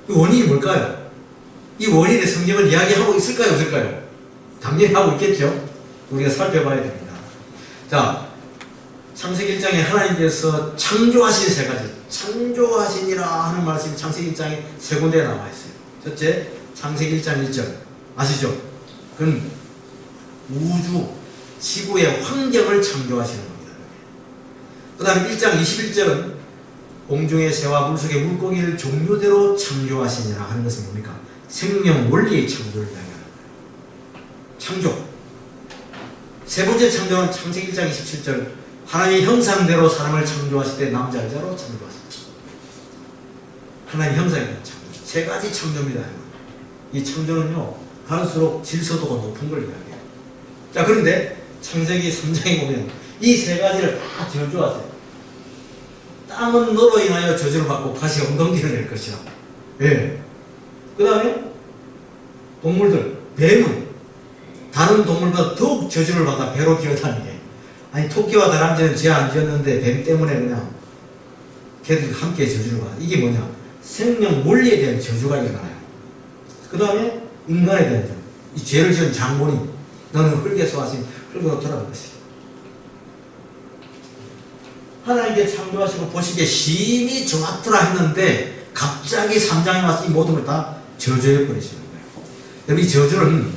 그 원인이 뭘까요? 이 원인의 성경을 이야기하고 있을까요? 없을까요? 당연히 하고 있겠죠. 우리가 살펴봐야 됩니다. 자, 창세기 1장에 하나님께서 창조하신 세 가지, 창조하시니라 하는 말씀이 창세기 1장에 세 군데에 나와 있어요. 첫째, 창세기 1장 1절 아시죠? 그건 우주, 지구의 환경을 창조하시는 겁니다. 그 다음에 1장 21절은 공중의 새와 물속의 물고기를 종류대로 창조하시니라 하는 것은 뭡니까? 생명 원리의 창조를 이야기하는 거예요. 창조. 세 번째 창조는 창세기 1장 27절. 하나님의 형상대로 사람을 창조하실 때 남자 여자로 창조하셨죠. 하나님의 형상대로 창조. 세 가지 창조입니다. 이 창조는요, 갈수록 질서도가 높은 걸 이야기해요. 자, 그런데 창세기 3장에 보면 이 세 가지를 다 저주하세요. 땅은 너로 인하여 저주를 받고 가시 엉덩이를 낼 것이라. 예. 그 다음에 동물들, 뱀은 다른 동물보다 더욱 저주를 받아 배로 기어다니게. 아니, 토끼와 다람쥐는 죄 안 지었는데 뱀 때문에 그냥 걔들 함께 저주를 받아. 이게 뭐냐? 생명 원리에 대한 저주가 일어나요. 그 다음에 인간에 대한 저주. 이 죄를 지은 장본인, 너는 흙에서 왔으니 흙으로 돌아갈 것이다. 하나님께 창조하시고 보시기에 심히 좋았더라 했는데 갑자기 3장에 와서 이 모든 걸 다 저주해 버리시는 거예요. 여러분, 이 저주는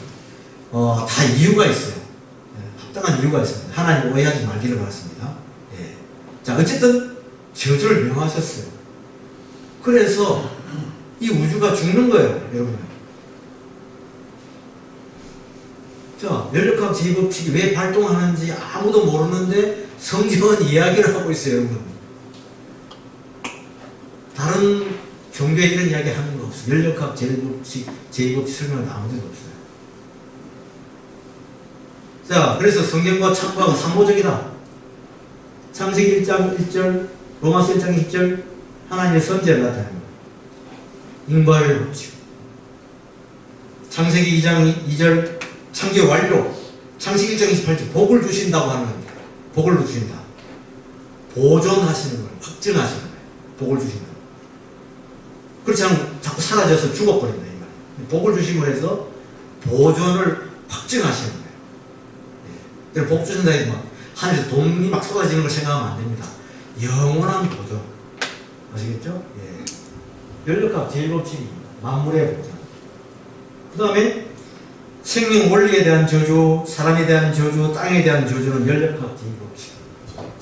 다 이유가 있어요. 합당한 이유가 있습니다. 하나님 오해하지 말기를 바랐습니다. 예. 자, 어쨌든 저주를 명하셨어요. 그래서 이 우주가 죽는 거예요, 여러분. 자, 연력학 제2법칙이 왜 발동하는지 아무도 모르는데 성경은 이야기를 하고 있어요, 여러분. 다른 종교에 이런 이야기 하는 거 없어요. 연력학 제2법칙 설명은 아무 데도 없어요. 자, 그래서 성경과 창과학은 상호적이다. 창세기 1장 1절, 로마서 1장 1절, 하나님의 선제를 나타냅니다. 인과의 법칙. 창세기 2장 2절, 창조 완료. 창세기 1장 28절, 복을 주신다고 하는 겁니다. 복을 주신다. 보존하시는 거예요. 확증하시는 거예요. 복을 주신다. 그렇지 않으면 자꾸 사라져서 죽어버린다, 이 말이에요. 복을 주심으로 해서 보존을 확증하시는 거예요. 복 주신다 해도 막 하늘에서 돈이 막 쏟아지는 걸 생각하면 안 됩니다. 영원한 보존. 아시겠죠? 예. 연력학 제1법칙입니다. 만물의 보존. 그 다음에 생명 원리에 대한 저주, 사람에 대한 저주, 땅에 대한 저주는 연력학 제2법칙.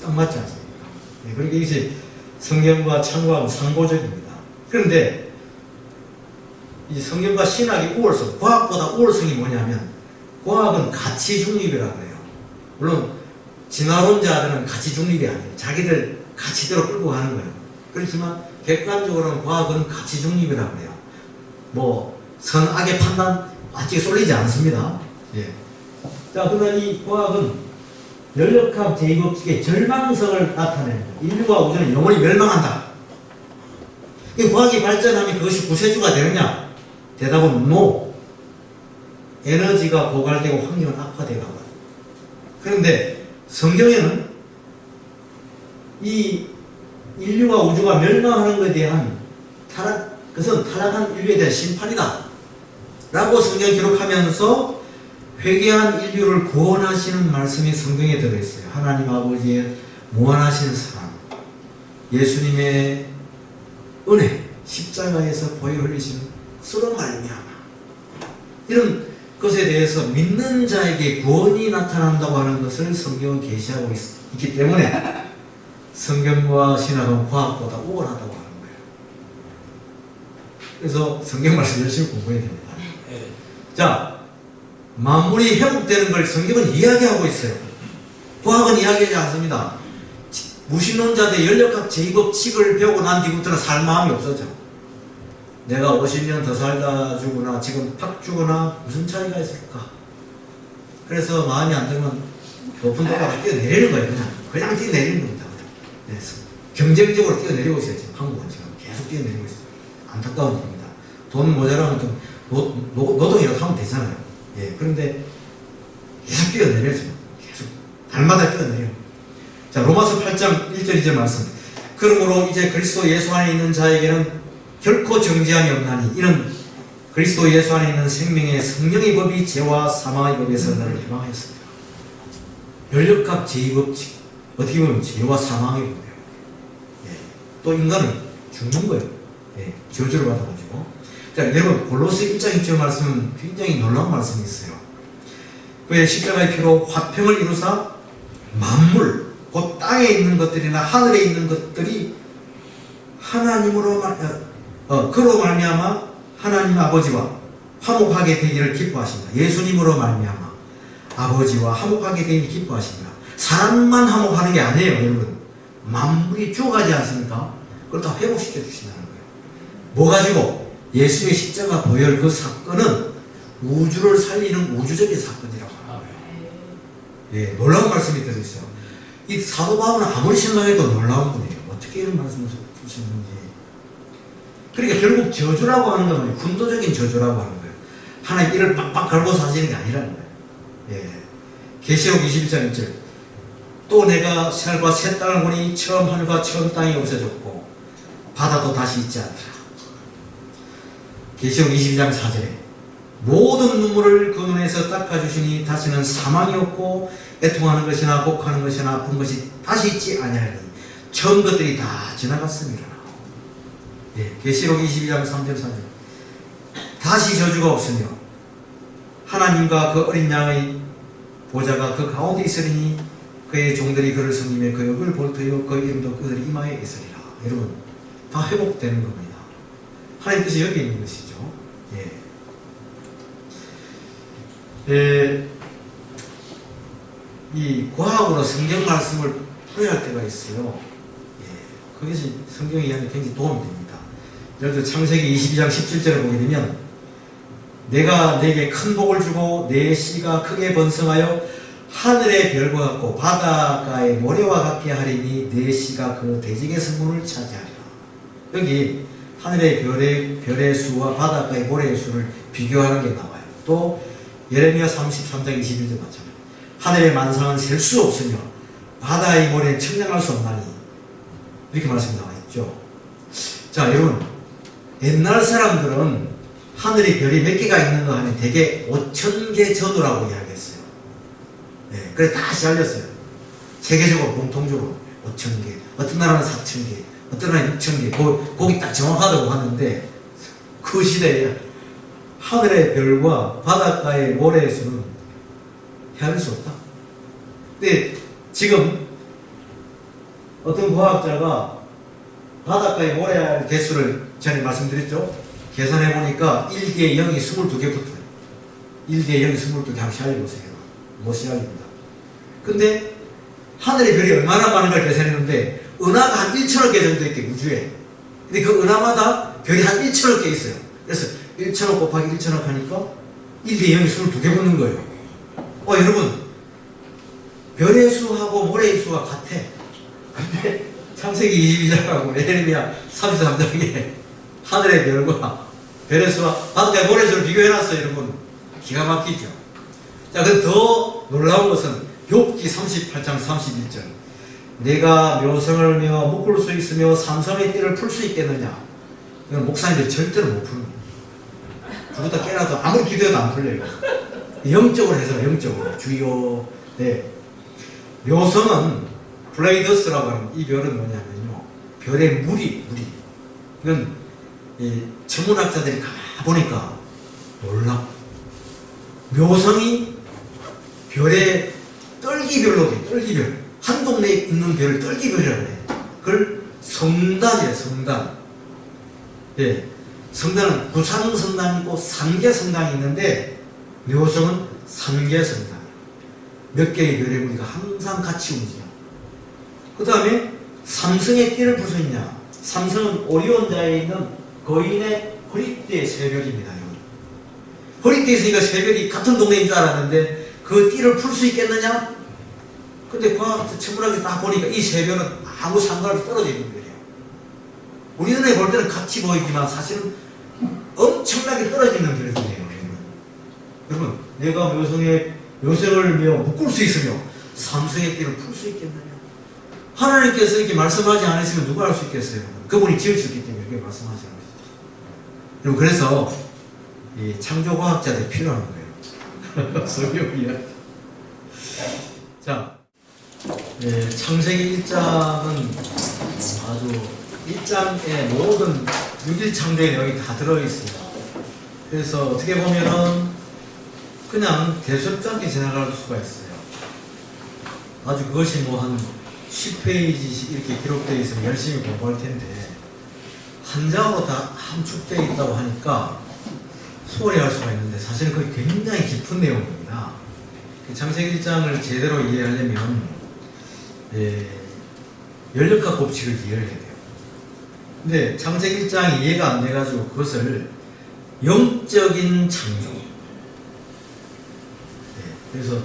딱 맞지 않습니까? 예. 그러니까 이것이 성경과 창과학은 상고적입니다. 그런데 이 성경과 신학의 우월성, 과학보다 우월성이 뭐냐면 과학은 가치 중립이라고 해요. 물론 진화론자들은 가치 중립이 아니에요. 자기들 가치대로 끌고 가는 거예요. 그렇지만 객관적으로는 과학은 가치 중립이라고 해요. 뭐 선악의 판단 아직 쏠리지 않습니다. 예. 자, 그러나 이 과학은 연력학 제2법칙의 절망성을 나타냅니다. 인류와 우주는 영원히 멸망한다. 이 과학이 발전하면 그것이 구세주가 되느냐? 대답은 NO. 에너지가 고갈되고 환경은 악화되고. 그런데 성경에는 이 인류와 우주가 멸망하는 것에 대한 그것은 타락한 인류에 대한 심판이다 라고 성경 기록하면서 회개한 인류를 구원하시는 말씀이 성경에 들어있어요. 하나님 아버지의 무한하신 사랑, 예수님의 은혜, 십자가에서 보혈 흘리시는 수로 말미암아 이런 것에 대해서 믿는 자에게 구원이 나타난다고 하는 것을 성경은 계시하고 있기 때문에 성경과 신학은 과학보다 우월하다고 하는 거예요. 그래서 성경 말씀 열심히 공부해야 됩니다. 자, 만물이 회복되는 걸 성경은 이야기하고 있어요. 과학은 이야기하지 않습니다. 무신론자들 연력학 제2법칙을 배우고 난 뒤부터는 살 마음이 없어져. 내가 50년 더 살다 죽으나 지금 팍 죽으나 무슨 차이가 있을까? 그래서 마음이 안 들면 높은 도로로 뛰어내리는 거예요. 그냥 뛰어내리는 겁니다. 네, 경쟁적으로 뛰어내리고 있어요. 지금 한국은 지금 계속 뛰어내리고 있어요. 안타까운 일입니다. 돈 모자라면 좀 노동이라도 하면 되잖아요. 예, 그런데 계속 뛰어내려요. 지금 계속 달마다 뛰어내려요. 자, 로마서 8장 1절 2절 말씀. 그러므로 이제 그리스도 예수 안에 있는 자에게는 결코 정죄함이 없나니 이는 그리스도 예수 안에 있는 생명의 성령의 법이 죄와 사망의 법에서 나를 해방하였습니다. 연력학 제2법칙 어떻게 보면 죄와 사망의 법이에요. 예. 또 인간은 죽는 거예요. 예. 저주를 받아가지고. 자, 여러분 골로새 1장 2절 말씀은 굉장히 놀라운 말씀이 있어요. 그의 십자가의 피로 화평을 이루사 만물 곧 땅에 있는 것들이나 하늘에 있는 것들이 하나님으로 그로 말미암아 하나님 아버지와 화목하게 되기를 기뻐하십니다. 예수님으로 말미암아 아버지와 화목하게 되기를 기뻐하십니다. 사람만 화목하는 게 아니에요, 여러분. 만물이 죽어가지 않습니까? 그걸 다 회복시켜 주신다는 거예요. 뭐 가지고? 예수의 십자가 보혈 그 사건은 우주를 살리는 우주적인 사건이라고 하는 거예요. 예, 놀라운 말씀이 들어있어요. 이 사도 바울은 아무리 생각해도 놀라운 분이에요. 어떻게 이런 말씀을 주시는지. 그러니까 결국 저주라고 하는 건 군도적인 저주라고 하는 거예요. 하나님 이를 빡빡 걸고 사시는 게 아니라는 거예요. 예. 계시록 21장 1절. 또 내가 새하늘과 새 땅을 보니 처음 하늘과 처음 땅이 없어졌고 바다도 다시 있지 않더라. 계시록 22장 4절에 모든 눈물을 그 눈에서 닦아주시니 다시는 사망이 없고 애통하는 것이나 곡하는 것이나 아픈 것이 다시 있지 아니하니 처음 것들이 다 지나갔습니다. 예, 계시록 22장 3절 4절. 다시 저주가 없으며 하나님과 그 어린 양의 보좌가 그 가운데 있으리니 그의 종들이 그를 섬기며 그 얼굴을 볼 터이요 그 이름도 그들의 이마에 있으리라. 여러분, 다 회복되는 겁니다. 하나님 뜻이 여기 있는 것이죠. 이 과학으로 성경 말씀을 풀어야 할 때가 있어요. 그것이 성경 이해하는 데 굉장히 도움이 됩니다. 예를 들어 창세기 22장 17절을 보게 되면 내가 내게 큰 복을 주고 내 씨가 크게 번성하여 하늘의 별과 같고 바닷가의 모래와 같게 하리니 내 씨가 그 대적의 성문을 차지하리라. 여기 하늘의 별의 수와 바닷가의 모래의 수를 비교하는 게 나와요. 또 예레미야 33장 21절 마찬가지. 하늘의 만상은 셀 수 없으며 바다의 모래는 측량할 수 없나니 이렇게 말씀이 나와 있죠. 자, 여러분, 옛날 사람들은 하늘의 별이 몇 개가 있는가 하면 대개 5,000개 전후라고 이야기했어요. 그래서 다시 알렸어요. 세계적으로 공통적으로 5,000개, 어떤 나라는 4,000개, 어떤 나라는 6,000개, 거기 딱 정확하다고 하는데 그 시대에 하늘의 별과 바닷가의 모래의 수는 헤아릴 수 없다. 근데 지금 어떤 과학자가 바닷가의 모래 개수를 전에 말씀드렸죠. 계산해 보니까 1대 0이 22개 붙어요. 1대 0이 22개 한번 시작해보세요. 못 시작입니다. 근데 하늘의 별이 얼마나 많은가 계산했는데 은하가 한 1,000억 개 정도 있대, 우주에. 근데 그 은하마다 별이 한 1,000억 개 있어요. 그래서 1,000억 곱하기 1,000억 하니까 1대 0이 22개 붙는 거예요. 여러분, 별의 수하고 모래의 수가 같아. 근데 창세기 22장하고 예레미야 33장에 하늘의 별과 별의 수와 바닷가의 모래의 수를 비교해놨어요. 여러분, 기가 막히죠. 자, 그 더 놀라운 것은 욥기 38장 31절. 내가 묘성을 메어 묶을 수 있으며 삼성의 띠를 풀 수 있겠느냐. 이건 목사님들이 절대로 못 푸는 거예요. 부르다 깨라도 아무리 기도해도 안 풀려요. 영적으로 해서 영적으로 주요. 묘성은 플레이더스라고 하는 이 별은 뭐냐면요, 별의 무리. 이건 천문학자들이 가보니까 놀랍. 묘성이 별의 떨기별로 돼. 떨기별. 한 동네에 있는 별을 떨기별이라고 해. 그걸 성단이래. 성단. 성단은 구상성단이고 상계성단이 있는데 묘성은 상계성단. 몇 개의 별의 무리가 항상 같이 움직여. 그 다음에 삼성의 띠를 풀 수 있냐. 삼성은 오리온자에 있는 거인의 허리띠의 새별입니다. 허리띠에 있으니까 새별이 같은 동네인 줄 알았는데 그 띠를 풀 수 있겠느냐? 근데 과학자 천문학에서 딱 보니까 이 새별은 아무 상관없이 떨어져 있는 별이에요. 우리 눈에 볼 때는 같이 보이지만 사실은 엄청나게 떨어져 있는 별들이에요. 여러분, 내가 묘성을 메어 묶을 수 있으며 삼성의 띠를 풀 수 있겠느냐? 하나님께서 이렇게 말씀하지 않으시면 누가 할 수 있겠어요? 그분이 지으셨기 때문에 이렇게 말씀하시는 것이죠. 여러분, 그래서 이 창조과학자들이 필요한 거예요. 성경이야. 자, 창세기 1장은 아주 1장의 모든 6일 창조의 내용이 다 들어있습니다. 그래서 어떻게 보면은 그냥 대수롭지 않게 지나갈 수가 있어요. 아주 그것이 뭐 한 10페이지씩 이렇게 기록되어 있으면 열심히 공부할 텐데 한 장으로 다 함축되어 있다고 하니까 소홀히 할 수가 있는데 사실은 그게 굉장히 깊은 내용입니다. 창세기 1장을 제대로 이해하려면 연력학 법칙을 이해해야 돼요. 근데 창세기 1장이 이해가 안 돼가지고 그것을 영적인 창조. 그래서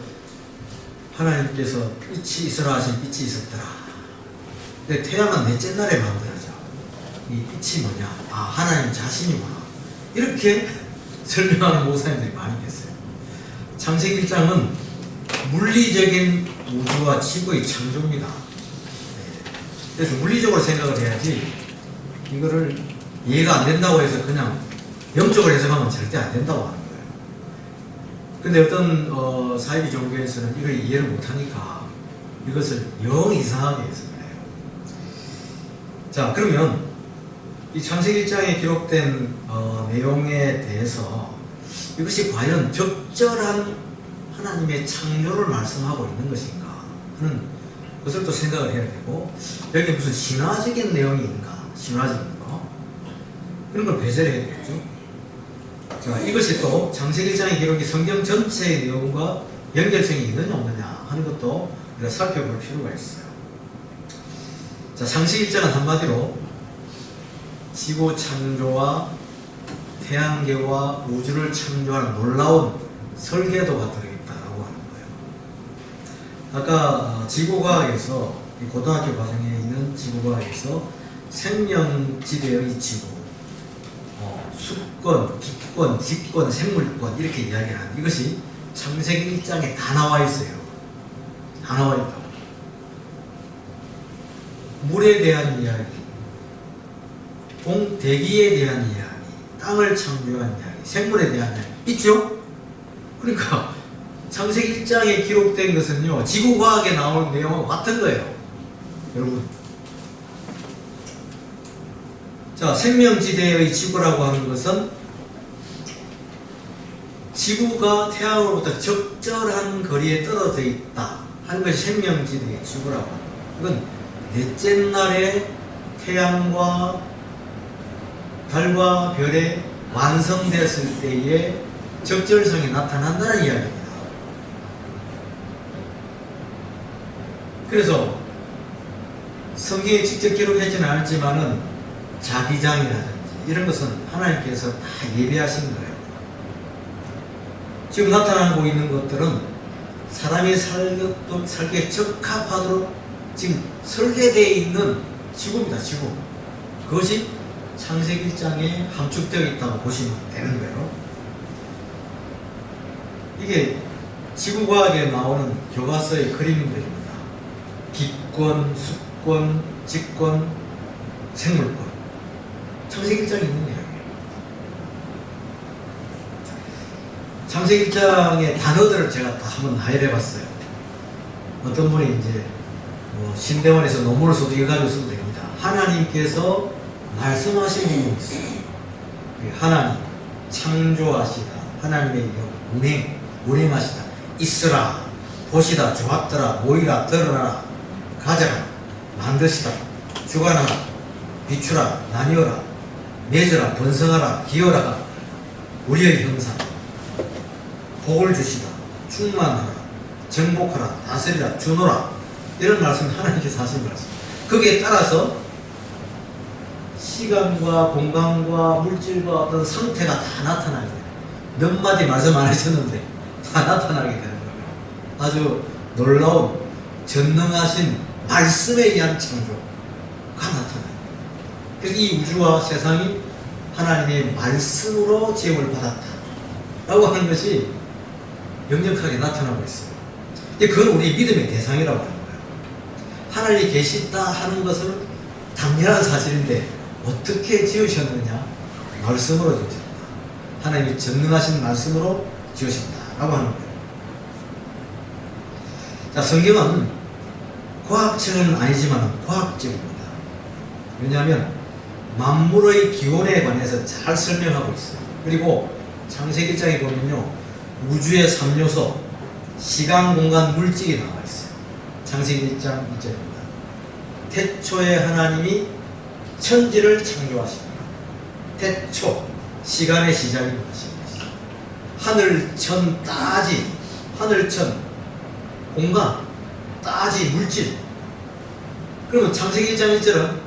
하나님께서 빛이 있으라 하신 빛이 있었더라. 근데 태양은 넷째 날에 만들어져. 이 빛이 뭐냐? 하나님 자신이구나. 이렇게 설명하는 목사님들이 많이 계세요. 창세기 1장은 물리적인 우주와 지구의 창조입니다. 그래서 물리적으로 생각을 해야지 이거를 이해가 안 된다고 해서 그냥 영적으로 해석하면 절대 안 된다고 하는 거예요. 근데 어떤 사이비 종교에서는 이걸 이해를 못하니까 이것을 영 이상하게 해석을 해요. 자, 그러면 이 창세기 1장에 기록된 내용에 대해서 이것이 과연 적절한 하나님의 창조를 말씀하고 있는 것인가 하는 것을 또 생각을 해야 되고, 여기 무슨 신화적인 내용이 있는가, 신화적인 거, 그런 걸 배제를 해야 되겠죠. 자, 이것이 또 창세기 1장의 기록이 성경 전체의 내용과 연결성이 있느냐 없느냐 하는 것도 우리가 살펴볼 필요가 있어요. 자, 창세기 1장은 한마디로 지구 창조와 태양계와 우주를 창조하는 놀라운 설계도가 들어있다라고 하는 거예요. 아까 지구과학에서, 고등학교 과정에 있는 지구과학에서 생명지대의 지구, 수권, 기권, 직권, 생물권 이렇게 이야기를 하는, 이것이 창세기 1장에 다 나와 있어요. 다 나와 있다고. 물에 대한 이야기, 대기에 대한 이야기, 땅을 창조한 이야기, 생물에 대한 이야기 있죠? 그러니까 창세기 1장에 기록된 것은요, 지구과학에 나오는 내용과 같은 거예요, 여러분. 자, 생명지대의 지구라고 하는 것은 지구가 태양으로부터 적절한 거리에 떨어져 있다 하는 것이 생명지대의 지구라고 합니다. 이건 넷째 날에 태양과 달과 별에 완성됐을 때의 적절성이 나타난다는 이야기입니다. 그래서 성경에 직접 기록하지는 않았지만은 자기장이라든지 이런 것은 하나님께서 다 예비하신 거예요. 지금 나타나고 있는 것들은 사람이 살기에 적합하도록 지금 설계되어 있는 지구입니다. 지구. 그것이 창세기 1장에 함축되어 있다고 보시면 되는 거예요. 이게 지구과학에 나오는 교과서의 그림들입니다. 기권, 수권, 직권, 생물권. 창세기 1장에 있는 이야기예요. 창세기 1장의 단어들을 제가 다 한번 나열해 봤어요. 어떤 분이 이제 신대원에서 논문을 써도 이거 가지고 써도 됩니다. 하나님께서 말씀하신 부분이 있어요. 하나님, 창조하시다. 하나님의 운행하시다. 있으라, 보시다, 좋았더라, 모이라, 드러나라, 가져라, 만드시다, 주관하라, 비추라, 나뉘어라, 맺으라, 번성하라, 기어라, 우리의 형상, 복을 주시다, 충만하라, 정복하라, 다스리라, 주노라. 이런 말씀 하나님께서 하신 말씀. 거기에 따라서 시간과 공간과 물질과 어떤 상태가 다 나타나게 돼요. 몇 마디 말씀 안 하셨는데 다 나타나게 되는 거예요. 아주 놀라운 전능하신 말씀에 의한 창조가 나타나요. 그래서 이 우주와 세상이 하나님의 말씀으로 지음을 받았다 라고 하는 것이 명확하게 나타나고 있어요. 그건 우리 믿음의 대상이라고 하는 거예요. 하나님이 계시다 하는 것은 당연한 사실인데 어떻게 지으셨느냐? 말씀으로 지으셨다. 하나님이 전능하신 말씀으로 지으셨다라고 하는 거예요. 자, 성경은 과학책은 아니지만 과학적입니다. 왜냐하면 만물의 기원에 관해서 잘 설명하고 있어요. 그리고 창세기 1장에 보면요, 우주의 3요소, 시간, 공간, 물질이 나와 있어요. 창세기 1장 1절입니다. 태초에 하나님이 천지를 창조하십니다. 태초, 시간의 시작인 것입니다. 하늘천, 따지, 하늘천, 공간, 따지, 물질. 그러면 창세기 1장 1절은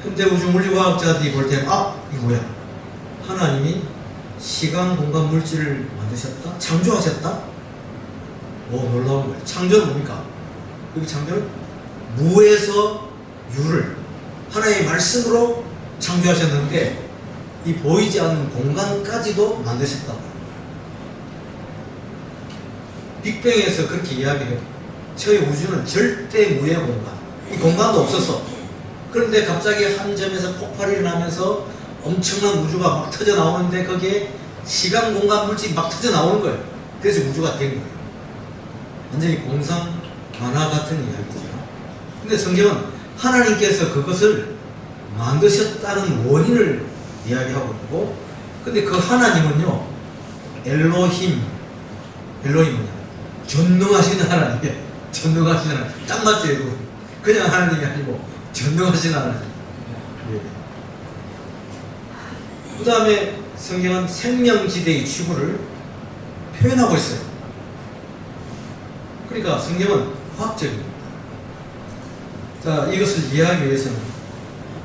현대 우주 물리과학자들이 볼 때는 이거 뭐야? 하나님이 시간, 공간, 물질을 만드셨다? 창조하셨다? 놀라운 거예요. 창조는 뭡니까? 여기 창조는 무에서 유를 하나님의 말씀으로 창조하셨는데 이 보이지 않는 공간까지도 만드셨다고. 빅뱅에서 그렇게 이야기해요. 저희 우주는 절대 무의 공간, 이 공간도 없었어. 그런데 갑자기 한 점에서 폭발이 일어나면서 엄청난 우주가 막 터져 나오는데 거기에 시간, 공간, 물질이 막 터져 나오는 거예요. 그래서 우주가 된 거예요. 완전히 공상 만화 같은 이야기죠. 근데 성경은 하나님께서 그것을 만드셨다는 원인을 이야기하고 있고, 근데 그 하나님은요, 엘로힘, 엘로힘 뭐냐? 전능하신 하나님이에요. 전능하신 하나님. 딱 맞죠, 이거? 그냥 하나님이 아니고 전능하신 하나님. 예. 그 다음에 성경은 생명지대의 지구를 표현하고 있어요. 그러니까 성경은 화학적입니다. 자, 이것을 이해하기 위해서는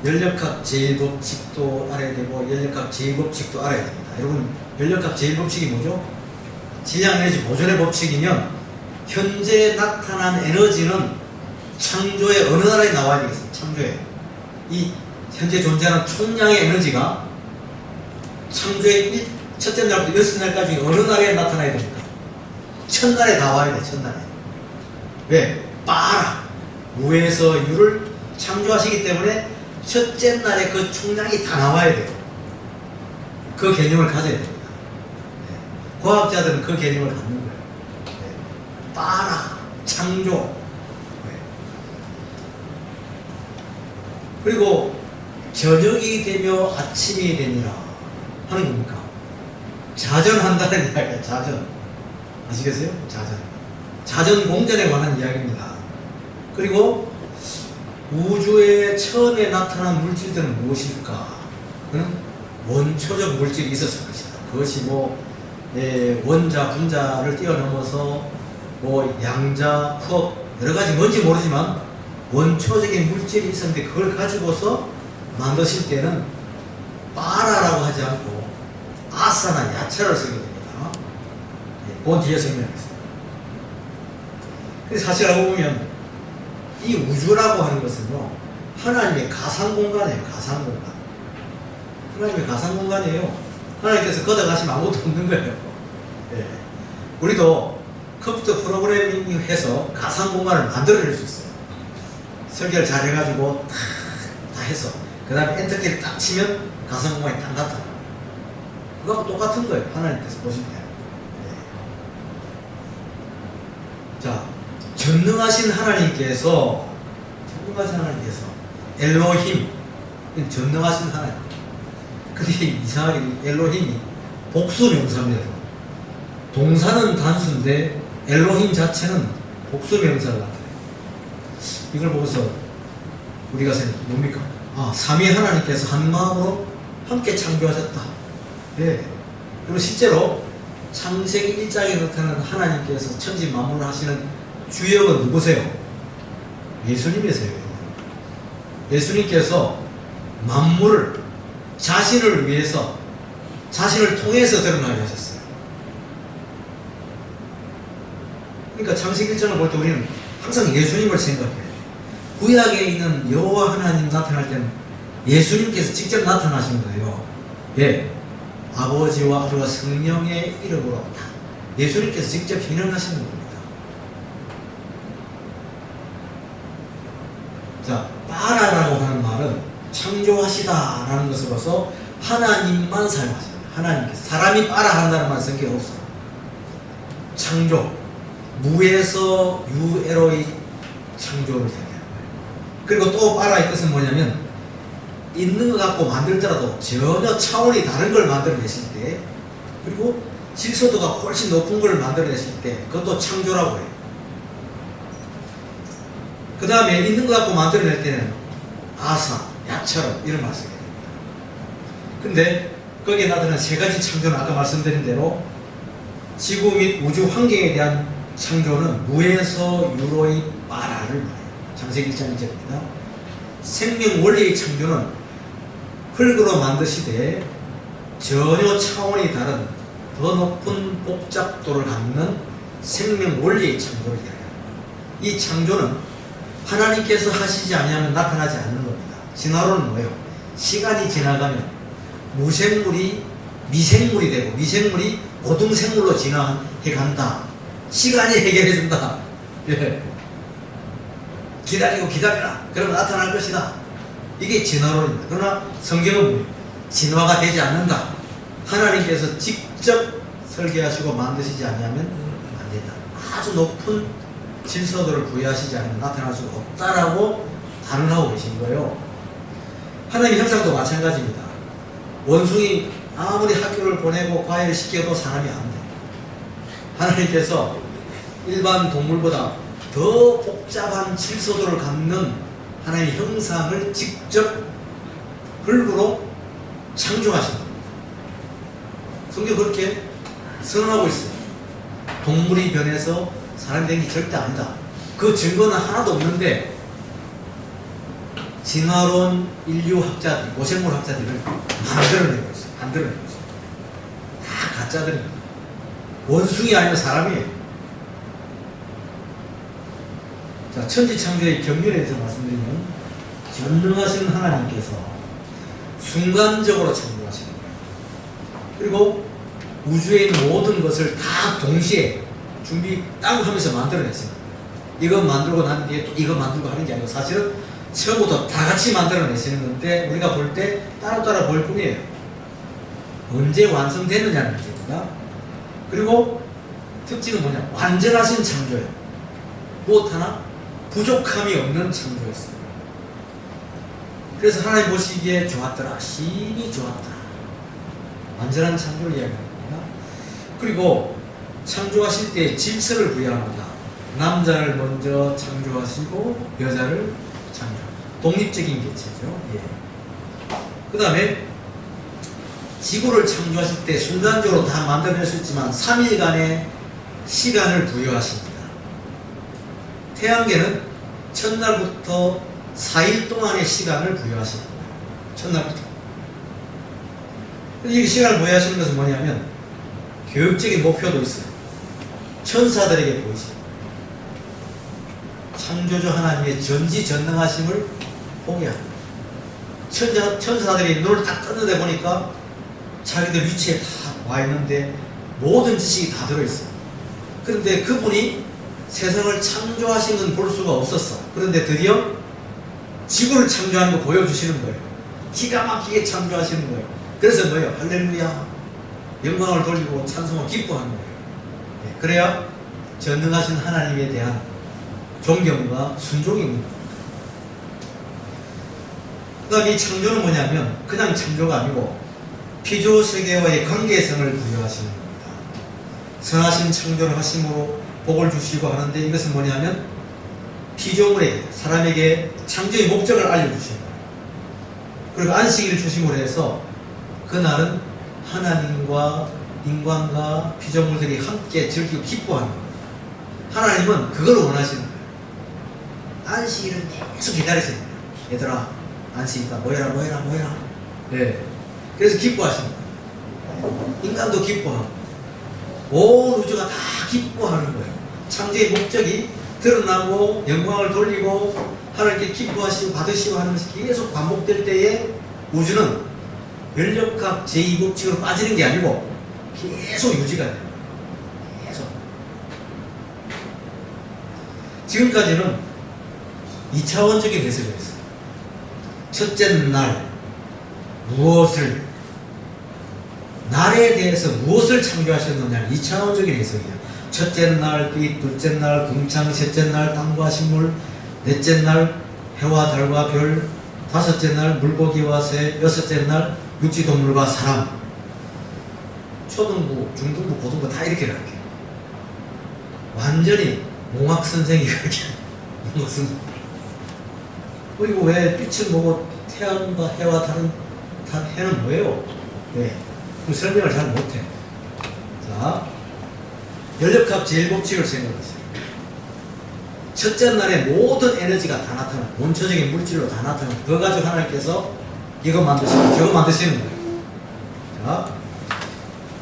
연력학 제1법칙도 알아야 되고 연력학 제2법칙도 알아야 됩니다. 여러분, 연력학 제1법칙이 뭐죠? 질량 에너지 보존의 법칙이면 현재 나타난 에너지는 창조의 어느 나라에 나와야 되겠습니까? 창조에. 이 현재 존재하는 총량의 에너지가 창조의 첫째 날부터 여섯 날까지 어느 나라에 나타나야 됩니까? 첫날에 나와야 돼, 첫날에. 왜? 빠라. 무에서 유를 창조하시기 때문에 첫째 날에 그 총량이 다 나와야 돼요. 그 개념을 가져야 됩니다. 네. 과학자들은 그 개념을 갖는 거예요. 네. 빠라. 창조. 네. 그리고 저녁이 되며 아침이 되니라 하는 겁니까? 자전한다는 이야기야, 자전. 아시겠어요? 자전. 자전 공전에 관한 이야기입니다. 그리고 우주에 처음에 나타난 물질들은 무엇일까? 그는 원초적 물질이 있었을 것이다. 그것이 원자, 분자를 뛰어넘어서 양자, 흙, 여러 가지 뭔지 모르지만 원초적인 물질이 있었는데 그걸 가지고서 만드실 때는 빠라라고 하지 않고 아사나 야차를 쓰게 됩니다. 그건 뒤에 설명하겠습니다. 근데 사실 알고 보면 이 우주라고 하는 것은요, 하나님의 가상공간이에요. 가상공간. 하나님의 가상공간이에요. 하나님께서 걷어가시면 아무것도 없는 거예요. 예. 우리도 컴퓨터 프로그래밍 해서 가상공간을 만들어낼 수 있어요. 설계를 잘 해가지고 다 해서 그 다음에 엔터키를 딱 치면 가상공간이 딱 나타나요. 그거하고 똑같은 거예요. 하나님께서 보실 때. 예. 자, 전능하신 하나님께서 엘로힘, 전능하신 하나님. 근데 이상하게 엘로힘이 복수명사입니다. 동사는 단수인데 엘로힘 자체는 복수명사를 나타내요. 이걸 보고서 우리가 생각해 뭡니까? 삼위 하나님께서 한 마음으로 함께 창조하셨다. 네. 그리고 실제로 창세기 1장에 나타나는 하나님께서 천지 만물을 하시는 주역은 누구세요? 예수님이세요. 예수님께서 만물을 자신을 위해서, 자신을 통해서 드러나게 하셨어요. 그러니까 창세기 1장을 볼 때 우리는 항상 예수님을 생각해야 돼요. 구약에 있는 여호와 하나님 나타날 때는 예수님께서 직접 나타나신 거예요. 예. 아버지와 아들과 성령의 이름으로 다 예수님께서 직접 현현하시는 겁니다. 자, 빠라라고 하는 말은 창조하시다라는 것을 봐서 하나님만 사용하세요. 하나님께서. 사람이 빠라한다는 말 성경에 없어요. 창조. 무에서 유에로의 창조를 이야기하는 거예요. 그리고 또 빠라의 뜻은 뭐냐면 있는 것 갖고 만들더라도 전혀 차원이 다른 걸 만들어내실 때, 그리고 질서도가 훨씬 높은 걸 만들어내실 때 그것도 창조라고 해요. 그 다음에 있는 것 갖고 만들어낼 때는 아사, 야처럼 이런 말을 쓰게 됩니다. 근데 거기에 나타난 세 가지 창조는 아까 말씀드린 대로 지구 및 우주 환경에 대한 창조는 무에서 유로의 빠라를 말해요. 창세기 1장 1절입니다. 생명 원리의 창조는 흙으로 만드시되 전혀 차원이 다른 더 높은 복잡도를 갖는 생명 원리의 창조를 이야기합니다. 이 창조는 하나님께서 하시지 아니하면 나타나지 않는 겁니다. 진화론은 뭐예요? 시간이 지나가면 무생물이 미생물이 되고 미생물이 고등생물로 진화해 간다. 시간이 해결해준다. 예. 기다리고 기다려라. 그러면 나타날 것이다. 이게 진화론입니다. 그러나 성경은 뭐예요? 진화가 되지 않는다. 하나님께서 직접 설계하시고 만드시지 아니하면 안 된다. 아주 높은 질서들을 부여하시지 않으면 나타날 수가 없다라고 단언하고 계신 거예요. 하나님 형상도 마찬가지입니다. 원숭이 아무리 학교를 보내고 과외를 시켜도 사람이 안 돼. 하나님께서 일반 동물보다 더 복잡한 질서도를 갖는 하나님의 형상을 직접 흙으로 창조하신 겁니다. 성경 그렇게 선언하고 있어요. 동물이 변해서 사람이 된 게 절대 아니다. 그 증거는 하나도 없는데 진화론 인류학자들, 고생물 학자들은 만들어내고 있어요. 만들어내고 있어요. 다 가짜들입니다. 원숭이 아니면 사람이에요. 자, 천지창조의 경륜에 대해서 말씀드리면 전능하신 하나님께서 순간적으로 창조하시는 거예요. 그리고 우주에 있는 모든 것을 다 동시에 준비 딱 하면서 만들어냈어요. 이거 만들고 난 뒤에 또 이거 만들고 하는 게 아니고 사실은 처음부터 다 같이 만들어내시는 건데 우리가 볼 때 따로따로 볼 뿐이에요. 언제 완성되느냐는 문제입니다. 그리고 특징은 뭐냐? 완전하신 창조예요. 무엇 하나 부족함이 없는 창조였어요. 그래서 하나님 보시기에 좋았더라. 심히 좋았다. 완전한 창조를 이야기합니다. 그리고 창조하실 때 질서를 부여합니다. 남자를 먼저 창조하시고 여자를 창조. 독립적인 개체죠. 예. 그 다음에 지구를 창조하실 때 순간적으로 다 만들어낼 수 있지만 3일간의 시간을 부여하십니다. 태양계는 첫날부터 4일 동안의 시간을 부여하십니다. 첫날부터. 이 시간을 부여하시는 것은 뭐냐면 교육적인 목표도 있어요. 천사들에게 보이십니다. 창조주 하나님의 전지전능하심을 보게 합니다. 천사들이 눈을 딱 떴는데 보니까 자기들 위치에 다 와 있는데 모든 지식이 다 들어있어요. 그런데 그분이 세상을 창조하신 건 볼 수가 없었어. 그런데 드디어 지구를 창조하는 거 보여주시는 거예요. 기가 막히게 창조하시는 거예요. 그래서 뭐예요? 할렐루야. 영광을 돌리고 찬송을 기뻐하는 거예요. 네, 그래야 전능하신 하나님에 대한 존경과 순종이 있는 겁니다. 그 다음에 이 창조는 뭐냐면 그냥 창조가 아니고 피조세계와의 관계성을 부여하시는 겁니다. 선하신 창조를 하심으로 복을 주시고 하는데 이것은 뭐냐면 피조물에게 사람에게 창조의 목적을 알려주시는 거예요. 그리고 안식일을 주심으로 해서 그날은 하나님과 인간과 피조물들이 함께 즐기고 기뻐하는 거예요. 하나님은 그걸 원하시는 거예요. 안식일을 계속 기다리시는 거예요. 얘들아 안식이다 모여라. 네. 그래서 기뻐하시는 거예요. 인간도 기뻐하고 온 우주가 다 기뻐하는 거예요. 창조의 목적이 드러나고 영광을 돌리고 하나님께 기뻐하시고 받으시고 하는 것이 계속 반복될 때에 우주는 연력학 제2법칙으로 빠지는 게 아니고 계속 유지가 돼요. 계속. 지금까지는 2차원적인 해석을 했어요. 첫째 날 무엇을 날에 대해서 무엇을 창조하셨느냐 2차원적인 해석이에요. 첫째 날 빛, 둘째 날 궁창, 셋째 날 땅과 식물, 넷째 날 해와 달과 별, 다섯째 날 물고기와 새, 여섯째 날 육지동물과 사람. 초등부, 중등부, 고등부 다 이렇게 가르쳐요. 완전히 몽학 선생이 그렇게 몽학 선생. 그리고 왜 빛을 보고 태양과 해와 다른 해는 뭐예요? 네. 그 설명을 잘 못해. 자, 연력학 제1법칙을 생각하세요. 첫째 날에 모든 에너지가 다 나타나요. 원초적인 물질로 다 나타나요. 그거 가지고 하나님께서 이거 만드시고 저거 만드시는 거예요. 자,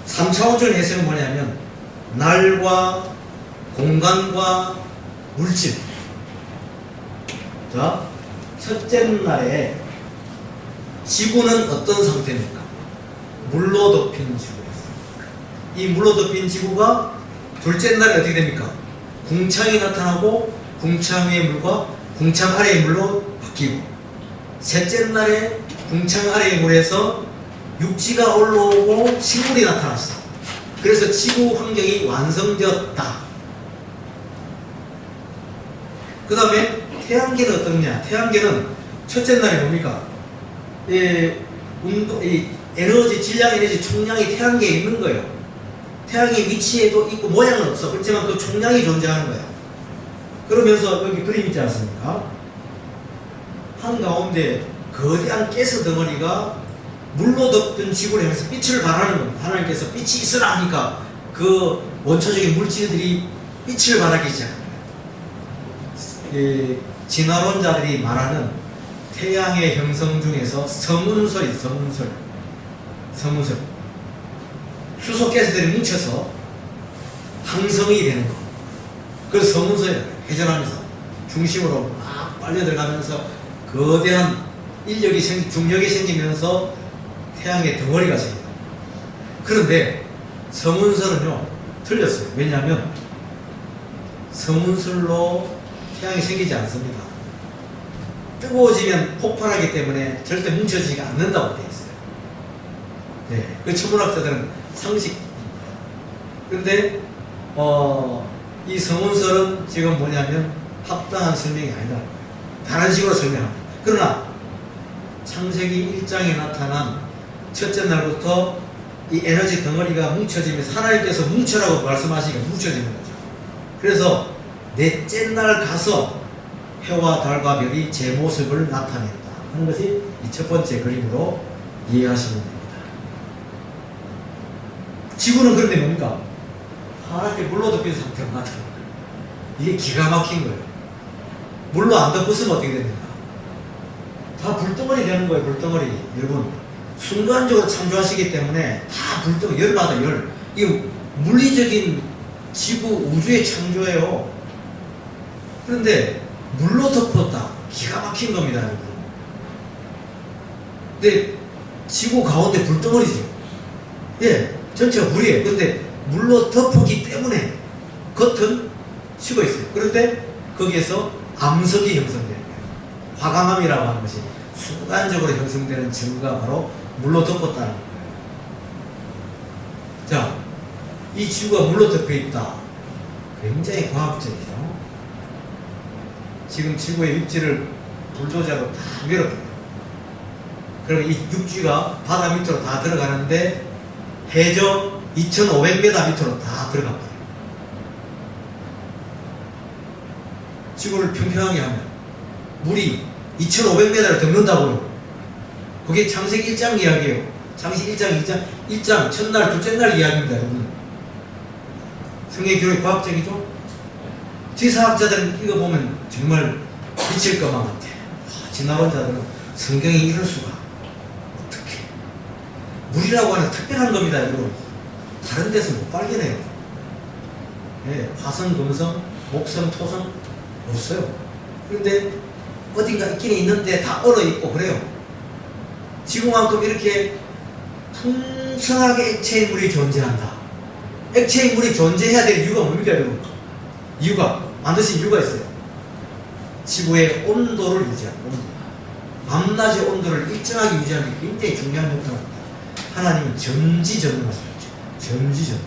3차원적인 해석은 뭐냐면 날과 공간과 물질. 자, 첫째 날에 지구는 어떤 상태입니까? 물로 덮인 지구였어요. 이 물로 덮인 지구가 둘째 날에 어떻게 됩니까? 궁창이 나타나고 궁창 위의 물과 궁창 아래의 물로 바뀌고 셋째 날에 궁창 아래의 물에서 육지가 올라오고 식물이 나타났어. 그래서 지구 환경이 완성되었다. 그 다음에 태양계는 어떻냐? 태양계는 첫째 날에 뭡니까? 에너지, 질량 에너지 총량이 태양계에 있는 거예요. 태양의 위치에도 있고 모양은 없어. 그렇지만 그 총량이 존재하는 거야. 그러면서 여기 그림 있지 않습니까? 한가운데 거대한 가스 덩어리가 물로 덮은 지구를 향해서 빛을 발하는 겁니다. 하나님께서 빛이 있으라 하니까 그 원초적인 물질들이 빛을 발하기 시작합니다. 진화론자들이 말하는 태양의 형성 중에서 성운설이 성운설. 수소가스들이 뭉쳐서 항성이 되는 거. 그걸 성운설이라고 해요. 회전하면서 중심으로 막 빨려 들어가면서 거대한 중력이 생기면서 태양의 덩어리가 생겨요. 그런데 성운설은요 틀렸어요. 왜냐하면 성운설로 태양이 생기지 않습니다. 뜨거워지면 폭발하기 때문에 절대 뭉쳐지지 않는다고 되어 있어요. 네, 그 천문학자들은 상식. 그런데 이 성운설은 지금 뭐냐면 합당한 설명이 아니다. 다른 식으로 설명합니다. 그러나 창세기 1장에 나타난 첫째 날부터 이 에너지 덩어리가 뭉쳐지면서 하나님께서 뭉쳐라고 말씀하시니까 뭉쳐지는 거죠. 그래서 넷째 날 가서 해와 달과 별이 제 모습을 나타낸다 하는 것이 이 첫 번째 그림으로 이해하시면 됩니다. 지구는 그런데 뭡니까? 하얗게 물로 덮인 상태로 나타납니다. 이게 기가 막힌 거예요. 물로 안 덮었으면 어떻게 됩니까? 다 불덩어리 되는 거예요. 불덩어리. 여러분 순간적으로 창조하시기 때문에 다 불덩어리. 열마다 열. 이거 물리적인 지구 우주의 창조예요. 그런데 물로 덮었다. 기가 막힌 겁니다. 여러분. 근데 지구 가운데 불덩어리죠. 예, 전체가 물이에요. 근데 물로 덮었기 때문에 겉은 식어 있어요. 그런데 거기에서 암석이 형성되는 거예요. 화강암이라고 하는 것이 순간적으로 형성되는 증거가 바로 물로 덮었다는 거예요. 자, 이 지구가 물로 덮여 있다. 굉장히 과학적이죠. 지금 지구의 육지를 불조자로 다 밀어버려요. 그럼 이 육지가 바다 밑으로 다 들어가는데 해저 2500m 밑으로 다 들어가 버려요. 지구를 평평하게 하면 물이 2500m를 덮는다고요. 그게 창세기 1장 이야기예요. 창세기 1장, 2장, 1장 첫날, 둘째 날 이야기입니다. 여러분. 성경 기록이 과학적이죠? 지사학자들은 이거 보면 정말 미칠 것만 같아. 진화론자들은 성경이 이럴 수가. 어떻게? 물이라고 하는 특별한 겁니다. 이거 다른 데서 못 발견해요. 네, 화성, 금성, 목성, 토성 없어요. 그런데 어딘가 있긴 있는데 다 얼어있고 그래요. 지구만큼 이렇게 풍성하게 액체의 물이 존재한다. 액체의 물이 존재해야 될 이유가 뭡니까 여러분? 이유가 반드시 이유가 있어요. 지구의 온도를 유지하는 온도. 밤낮의 온도를 일정하게 유지하는 게 굉장히 중요한 요소입니다. 하나님은 전지전능하셨죠. 전지전능.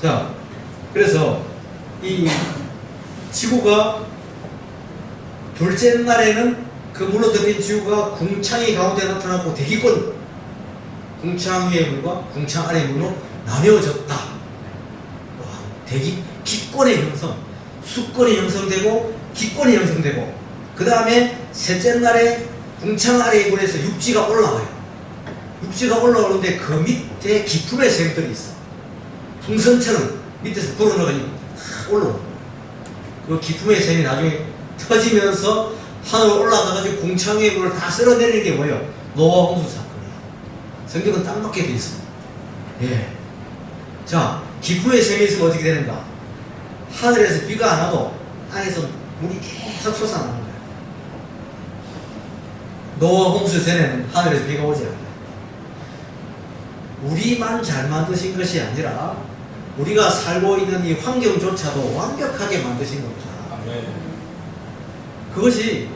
자, 그래서 이 지구가 둘째 날에는 그 물로 덮인 지구가 궁창이 가운데 나타나고 대기권, 궁창 위의 물과 궁창 아래의 물로 나뉘어졌다. 기권의 형성, 수권이 형성되고 기권이 형성되고 그 다음에 셋째 날에 궁창 아래의 물에서 육지가 올라와요. 육지가 올라오는데 그 밑에 기품의 샘들이 있어. 풍선처럼 밑에서 불어넣으니 올라오는 거예요. 그 기품의 샘이 나중에 터지면서 하늘로 올라가가지고 궁창의 물을 다 쓸어내리는 게 뭐예요? 노아 홍수 사건이에요. 성경은 딱 맞게 돼 있습니다. 예. 자, 기품의 샘이 있으면 어떻게 되는가? 하늘에서 비가 안 와도 안에서 물이 계속 솟아나는 거예요. 노아 홍수 전에는 하늘에서 비가 오지 않아요. 우리만 잘 만드신 것이 아니라 우리가 살고 있는 이 환경조차도 완벽하게 만드신 겁니다. 그것이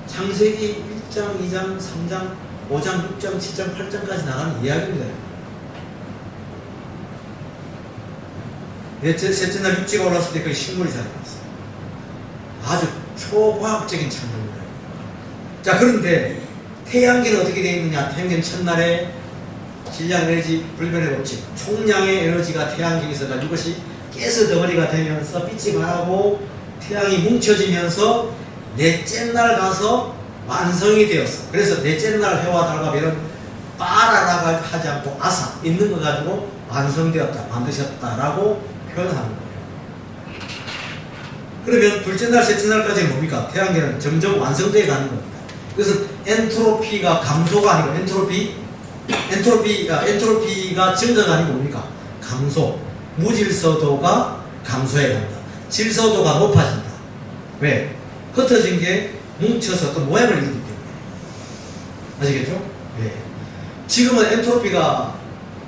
창세기 1장, 2장, 3장, 5장, 6장, 7장, 8장까지 나가는 이야기입니다. 셋째 날 육지가 올랐을 때 그 식물이 자라났어요. 아주 초과학적인 창조입니다. 자, 그런데 태양계는 어떻게 되어 있느냐? 태양계는 첫날에 질량 에너지 불변의 법칙, 총량의 에너지가 태양계에 있어가지고 이것이 가스 덩어리가 되면서 빛이 바라고 태양이 뭉쳐지면서 넷째 날 가서 완성이 되었어. 그래서 넷째 날 해와 달과 별은 빠라라가 하지 않고 아사 있는 거 가지고 완성되었다, 만드셨다라고 표현하는 거예요. 그러면 둘째 날, 셋째 날까지는 뭡니까? 태양계는 점점 완성되어 가는 겁니다. 그것은 엔트로피가 감소가 아니고 엔트로피가 증가가 아니고 뭡니까? 감소. 무질서도가 감소해 간다. 질서도가 높아진다. 왜? 흩어진 게 뭉쳐서 어떤 모양을 이루기 때문에. 아시겠죠? 예. 지금은 엔트로피가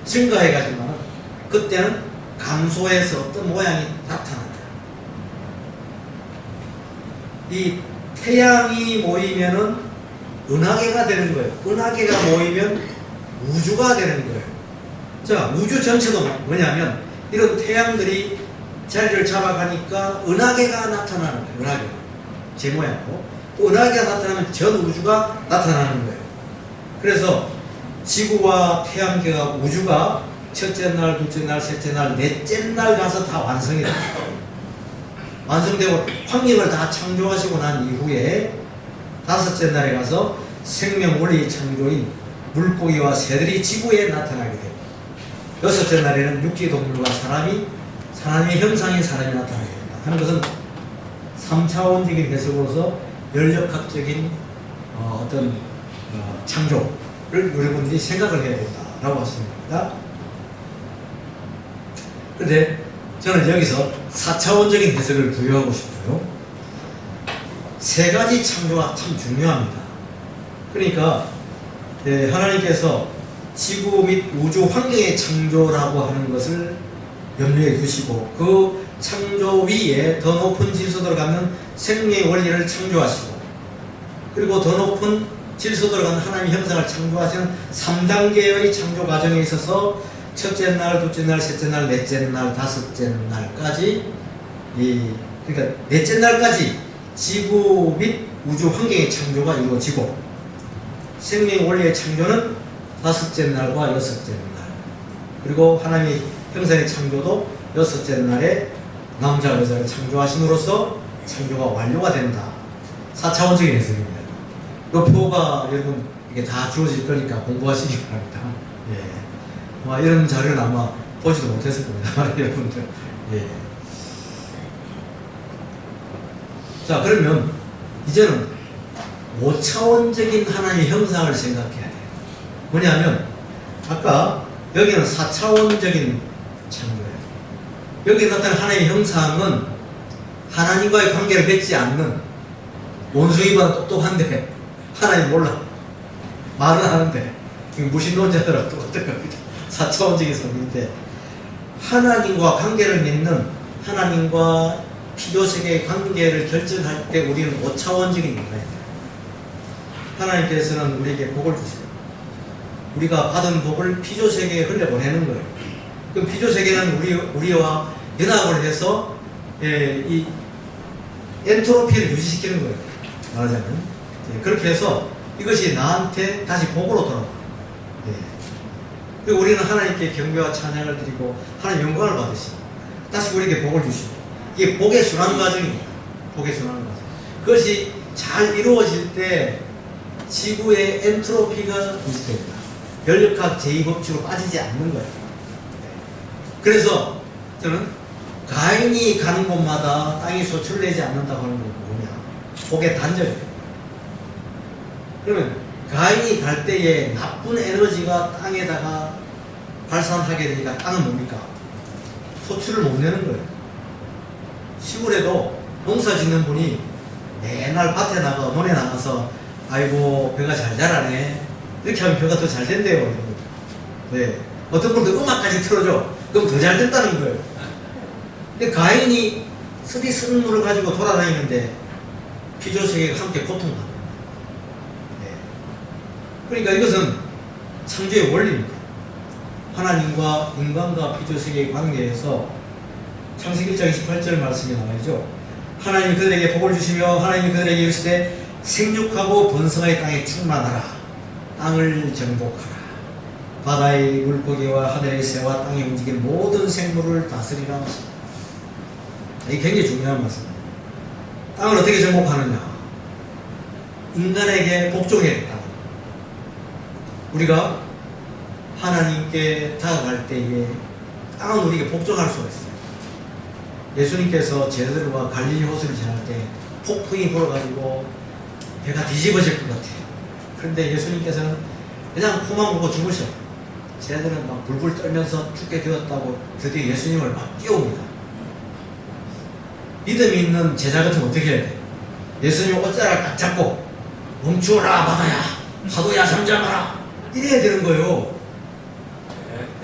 증가해가지만 그때는 감소해서 어떤 모양이 나타난다. 이 태양이 모이면은 은하계가 되는 거예요. 은하계가 모이면 우주가 되는 거예요. 자, 우주 전체도 뭐냐면 이런 태양들이 자리를 잡아가니까 은하계가 나타나는 거예요. 은하계가. 제 모양으로. 또 은하계가 나타나면 전 우주가 나타나는 거예요. 그래서 지구와 태양계가 우주가 첫째 날, 둘째 날, 셋째 날, 넷째 날 가서 다 완성이 됩니다. 완성되고 환경을 다 창조하시고 난 이후에 다섯째 날에 가서 생명 원리 창조인 물고기와 새들이 지구에 나타나게 되고 여섯째 날에는 육지 동물과 사람의 형상인 사람이 나타나게 된다 하는 것은 3차원적인 해석으로서 연력학적인 어떤 창조를 여러분들이 생각을 해야 된다라고 하십니다. 그런데 저는 여기서 4차원적인 해석을 부여하고 싶어요. 세 가지 창조가 참 중요합니다. 그러니까 하나님께서 지구 및 우주 환경의 창조라고 하는 것을 염두에 두시고 그 창조 위에 더 높은 질서대로 가면 생명의 원리를 창조하시고 그리고 더 높은 질서대로 가는 하나님의 형상을 창조하시는 3단계의 창조 과정에 있어서 첫째 날, 둘째 날, 셋째 날, 넷째 날, 다섯째 날까지 그러니까 넷째 날까지 지구 및 우주 환경의 창조가 이루어지고 생명 원리의 창조는 다섯째 날과 여섯째 날 그리고 하나님의 형상의 창조도 여섯째 날에 남자 여자를 창조하심으로써 창조가 완료가 된다. 4차원적인 해석입니다. 이 표가 여러분 이게 다 주어질 거니까 공부하시기 바랍니다. 예. 이런 자료는 아마 보지도 못했을 겁니다. 여러분들. 예. 자, 그러면 이제는 5차원적인 하나님의 형상을 생각해야 돼요. 뭐냐면 아까 여기는 4차원적인 창조예요. 여기 나타난 하나님의 형상은 하나님과의 관계를 맺지 않는 원숭이보다 똑똑한데 하나님 몰라. 말은 하는데 무신론자들하고 똑같은 겁니다. 4차원적인 성인인데 하나님과 관계를 맺는 하나님과 피조세계의 관계를 결정할 때 우리는 5차원적인 인간입니다. 하나님께서는 우리에게 복을 주세요. 우리가 받은 복을 피조세계에 흘려보내는 거예요. 그 피조세계는 우리와 연합을 해서 이 엔트로피를 유지시키는 거예요. 말하자면 그렇게 해서 이것이 나한테 다시 복으로 돌아와요. 그리고 우리는 하나님께 경배와 찬양을 드리고 하나님 영광을 받으시고 다시 우리에게 복을 주시고 이게 복의 순환 과정입니다. 복의 순환 과정. 그것이 잘 이루어질 때 지구의 엔트로피가 유지됩니다. 연력학 제2법칙으로 빠지지 않는 거예요. 그래서 저는 가인이 가는 곳마다 땅이 소출되지 않는다고 하는 건 뭐냐? 복의 단절이에요. 그러면 가인이 갈 때에 나쁜 에너지가 땅에다가 발산하게 되니까 땅은 뭡니까? 소출을 못 내는 거예요. 시골에도 농사 짓는 분이 맨날 밭에 나가 논에 나가서 아이고 벼가 잘 자라네 이렇게 하면 벼가 더 잘 된대요. 여러분. 네. 어떤 분도 음악까지 틀어줘. 그럼 더 잘 된다는 거예요. 근데 가인이 쓰디쓴 물을 가지고 돌아다니는데 피조세계가 함께 고통받는 거예요. 네. 그러니까 이것은 창조의 원리입니다. 하나님과 인간과 피조세계의 관계에서 창세기 1장 28절 말씀이 나와있죠. 하나님이 그들에게 복을 주시며 하나님이 그들에게 이르시되 생육하고 번성하여 땅에 충만하라. 땅을 정복하라. 바다의 물고기와 하늘의 새와 땅에 움직이는 모든 생물을 다스리라 하십니다. 이게 굉장히 중요한 말씀입니다. 땅을 어떻게 정복하느냐? 인간에게 복종해야겠다. 우리가 하나님께 다가갈 때에 땅은 우리에게 복종할 수가 있어요. 예수님께서 제자들과 갈릴리 호수를 지날 때 폭풍이 불어가지고 배가 뒤집어질 것 같아요. 그런데 예수님께서는 그냥 코만 보고 주무셔. 제자들은 막 불불 떨면서 죽게 되었다고 드디어 예수님을 막 깨웁니다. 믿음이 있는 제자 같으면 어떻게 해야 돼? 예수님 옷자락을 딱 잡고 멈추어라 바다야, 파도야 잠잠하라, 이래야 되는 거예요.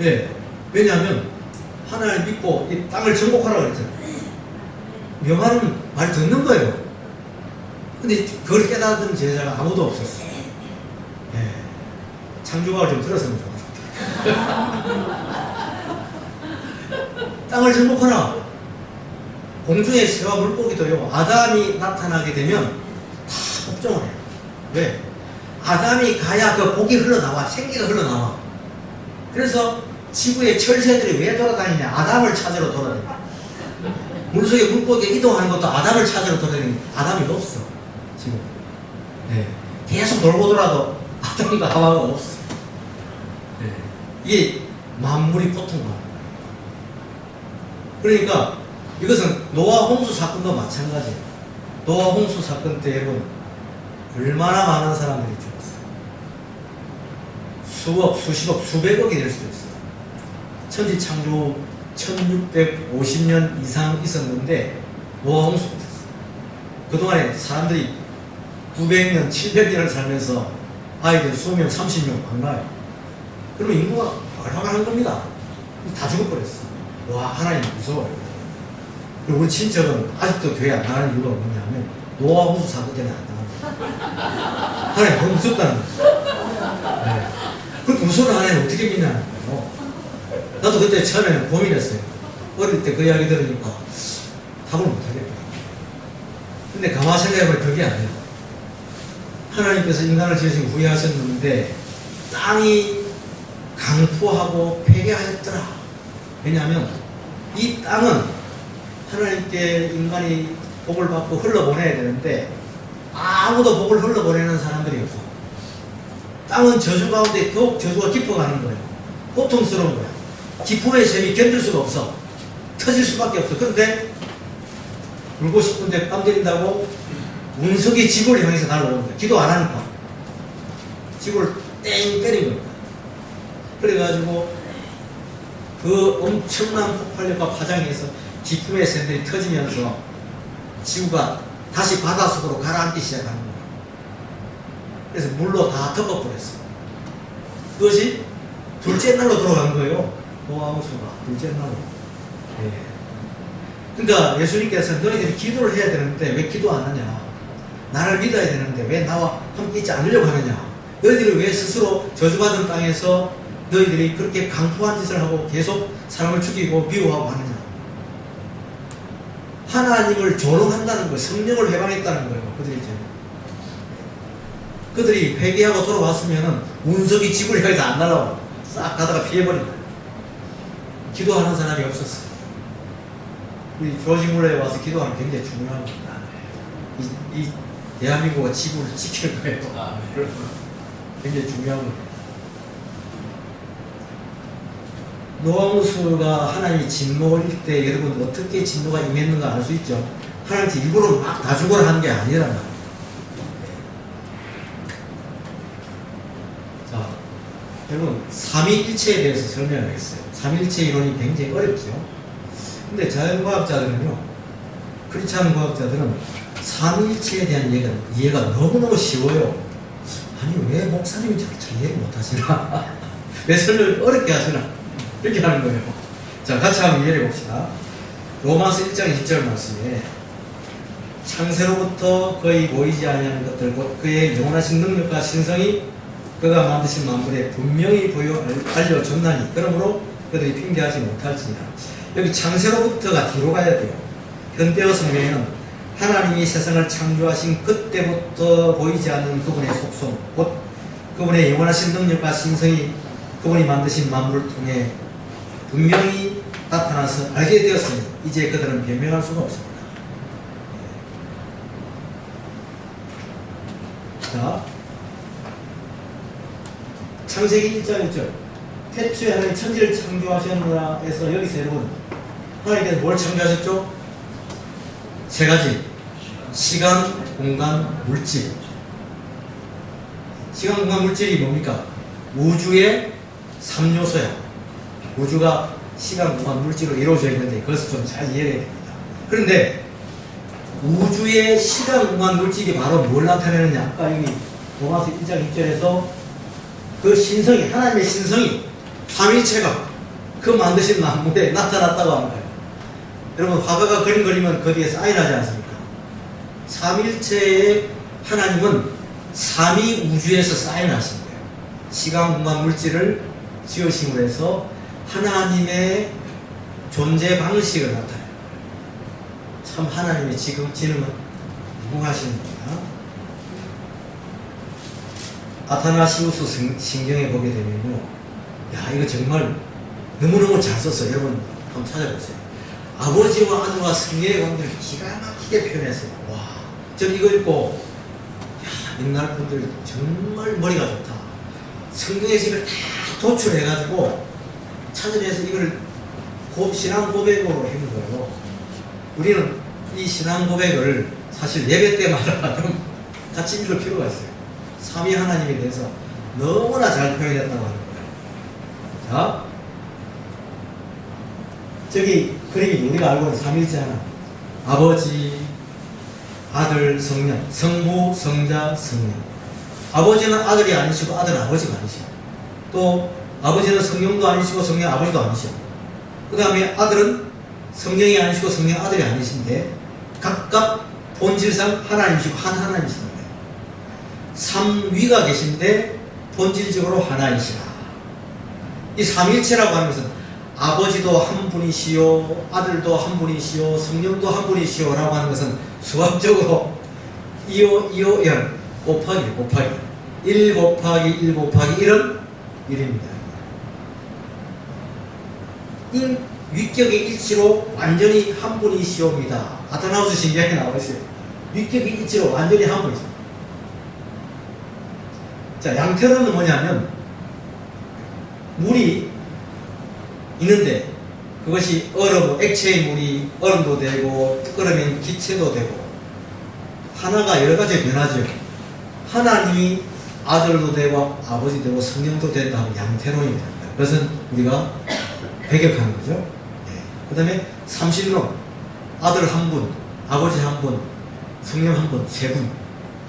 예. 왜냐하면 하나님 믿고 이 땅을 정복하라고 그랬잖아요. 명하는 말 듣는 거예요. 근데 그걸 깨닫은 제자가 아무도 없었어요. 예. 창조각을 좀 들었으면 좋겠어요. 땅을 정복하라. 공중의 새와 물고기도요, 아담이 나타나게 되면 다 복종을 해요. 왜? 아담이 가야 그 복이 흘러나와, 생기가 흘러나와. 그래서 지구의 철새들이 왜 돌아다니냐? 아담을 찾으러 돌아다니냐. 물속에 물고기 이동하는 것도 아담을 찾으러 돌아다니는, 아담이 없어 지금. 네. 계속 돌고 돌아도 아담과 하와가 없어. 네. 이게 만물이 고통받는 거예요. 그러니까 이것은 노아 홍수 사건도 마찬가지예요. 노아 홍수 사건 때 여러분 얼마나 많은 사람들이 죽었어요. 수억, 수십억, 수백억이 될 수도 있어요. 천지창조 1650년 이상 있었는데 노아 홍수가 있었어요. 그동안에 사람들이 900년, 700년을 살면서 아이들 20명, 30명 안 나요. 그러면 인구가 얼마나 한 겁니다. 다 죽어버렸어. 와, 하나님 무서워요. 그리고 우리 친척은 아직도 교회 안 나가는 이유가 뭐냐면 노아 홍수 사건 때문에 안 나갑니다. 하나님 너무 무섭다는 거죠. 네. 그 무서운 하나님 어떻게 믿냐는 거예요. 나도 그때 처음에는 고민했어요. 어릴 때 그 이야기 들으니까 답을 못하겠다. 근데 가만히 생각해보면 그게 아니에요. 하나님께서 인간을 지으시고 후회하셨는데 땅이 강포하고 폐괴하였더라. 왜냐하면 이 땅은 하나님께 인간이 복을 받고 흘러보내야 되는데 아무도 복을 흘러보내는 사람들이 없어. 땅은 저주 가운데 더욱 저주가 깊어가는 거예요. 고통스러운 거야. 기쁨의 셈이 견딜 수가 없어. 터질 수밖에 없어. 그런데 울고 싶은데 땀 때린다고 운석이 지구를 향해서 날아오는 거야. 기도 안 하니까. 지구를 땡 때린 겁니다. 그래가지고 그 엄청난 폭발력과 파장에서 기쁨의 샘들이 터지면서 지구가 다시 바닷속으로 가라앉기 시작하는 거예요. 그래서 물로 다 덮어버렸어요. 그것이 둘째 날로 돌아간 거예요. 노아 홍수가 둘째 날로. 예. 그러니까 예수님께서 너희들이 기도를 해야 되는데 왜 기도 안 하냐? 나를 믿어야 되는데 왜 나와 함께 있지 않으려고 하느냐? 너희들이 왜 스스로 저주받은 땅에서 너희들이 그렇게 강포한 짓을 하고 계속 사람을 죽이고 미워하고 하느냐? 하나님을 조롱한다는 거예요. 성령을 회방했다는 거예요. 그들이 이제 그들이 회개하고 돌아왔으면은 운석이 지구를 향해서 안 날아와. 싹 가다가 피해버린 거예요. 기도하는 사람이 없었어요. 우리 조지 물러에 와서 기도하는 게 굉장히 중요합니다. 이 대한민국과 지구를 지킬 거예요. 굉장히 중요한 거예요. 노아 홍수가 하나님이 진노일 때 여러분 어떻게 진노가 임했는가 알 수 있죠. 하나님이 일부러 막 다 죽어라 하는 게 아니란 말이에요. 자, 여러분 삼위일체에 대해서 설명하겠어요. 삼위일체 이론이 굉장히 어렵죠. 근데 자연과학자들은요, 그렇지 않은 과학자들은 삼위일체에 대한 이해가 너무너무 쉬워요. 아니 왜 목사님이 저렇게 잘 이해를 못하시나? 왜 설명을 어렵게 하시나? 이렇게 하는 거예요. 자, 같이 한번 이해해 봅시다. 로마서 1장 20절 말씀에 창세로부터 거의 보이지 아니하는 것들 곧 그의 영원하신 능력과 신성이 그가 만드신 만물에 분명히 보여 알려줬나니 그러므로 그들이 핑계하지 못할지니라. 여기 창세로부터가 뒤로 가야 돼요. 현대어 성경에는 하나님이 세상을 창조하신 그때부터 보이지 않는 그분의 속성 곧 그분의 영원하신 능력과 신성이 그분이 만드신 만물을 통해 분명히 나타나서 알게 되었으니 이제 그들은 변명할 수가 없습니다. 자, 창세기 1장 1절 태초에 하나님 천지를 창조하셨느라 해서 여기서 여러분 하나님께서 뭘 창조하셨죠? 세 가지: 시간, 공간, 물질. 시간, 공간, 물질이 뭡니까? 우주의 3요소야. 우주가 시간, 공간, 물질로 이루어져 있는데 그것을 좀 잘 이해해야 됩니다. 그런데 우주의 시간, 공간, 물질이 바로 뭘 나타내느냐? 아까 여기 로마서 1장 2절에서 그 신성이, 하나님의 신성이 삼위일체가 그 만드신 만물에 나타났다고 하는 거예요. 여러분 화가가 그림 그리면 거기에 사인하지 않습니까? 삼위일체의 하나님은 삼위 우주에서 사인하신 거예요. 시간, 공간, 물질을 지으심으로 해서 하나님의 존재 방식을 나타내요. 참 하나님의 지능은 무궁하신 겁니다. 아타나시우스 신경에 보게 되면요, 야 이거 정말 너무너무 잘 썼어요. 여러분 한번 찾아보세요. 아버지와 아들과 성령의 관계를 기가 막히게 표현했어요. 와, 전 이거 읽고 야 옛날 분들 정말 머리가 좋다. 성경에서 이걸 다 도출해가지고 찾아내서 이걸 신앙 고백으로 해는 거예요. 우리는 이 신앙 고백을 사실 예배 때마다 좀 같이 읽을 필요가 있어요. 삼위 하나님에 대해서 너무나 잘 표현했다고 하는 거예요. 자, 저기 그림이 우리가 알고 있는 삼위일체 하나, 아버지, 아들, 성령, 성부, 성자, 성령. 아버지는 아들이 아니시고 아들은 아버지가 아니시고, 또 아버지는 성령도 아니시고 성령 아버지도 아니시고, 그 다음에 아들은 성령이 아니시고 성령 아들이 아니신데 각각 본질상 하나님이시고 한 하나님이신 거예요. 삼위가 계신데 본질적으로 하나이시라. 이 삼위일체라고 하는 것은 아버지도 한 분이시요, 아들도 한 분이시요, 성령도 한 분이시요 라고 하는 것은 수학적으로 2호 1 곱하기 1 곱하기 1 곱하기 1은 1입니다. 위격의 일치로 완전히 한 분이시옵니다. 아타나우스 신경에 나와 있어요. 위격의 일치로 완전히 한 분이십니다. 자, 양태로는 뭐냐면 물이 있는데 그것이 액체의 물이 얼음도 되고 끓으면 기체도 되고 하나가 여러 가지 변하죠. 하나님이 아들도 되고 아버지 되고 성령도 된다 하면 양태론입니다. 그것은 우리가 배격하는 거죠. 네. 그 다음에 삼신론, 아들 한 분, 아버지 한 분, 성령 한 분, 세 분,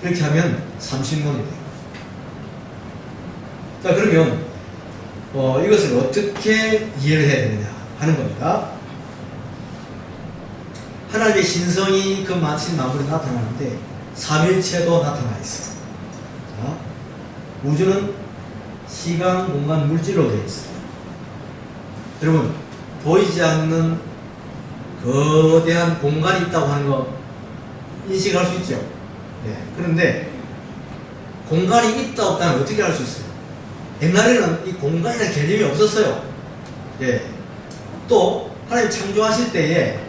이렇게 하면 삼신론이 돼요. 자, 그러면 이것을 어떻게 이해를 해야 되느냐 하는 겁니다. 하나님의 신성이 그 만신 만물에 나타나는데 삼일체도 나타나 있어요. 자, 우주는 시간, 공간, 물질로 되어 있어요. 여러분 보이지 않는 거대한 공간이 있다고 하는 거 인식할 수 있죠? 네. 그런데 공간이 있다 없다는 어떻게 알 수 있어요? 옛날에는 이 공간이라는 개념이 없었어요. 예. 또 하나님 창조하실 때에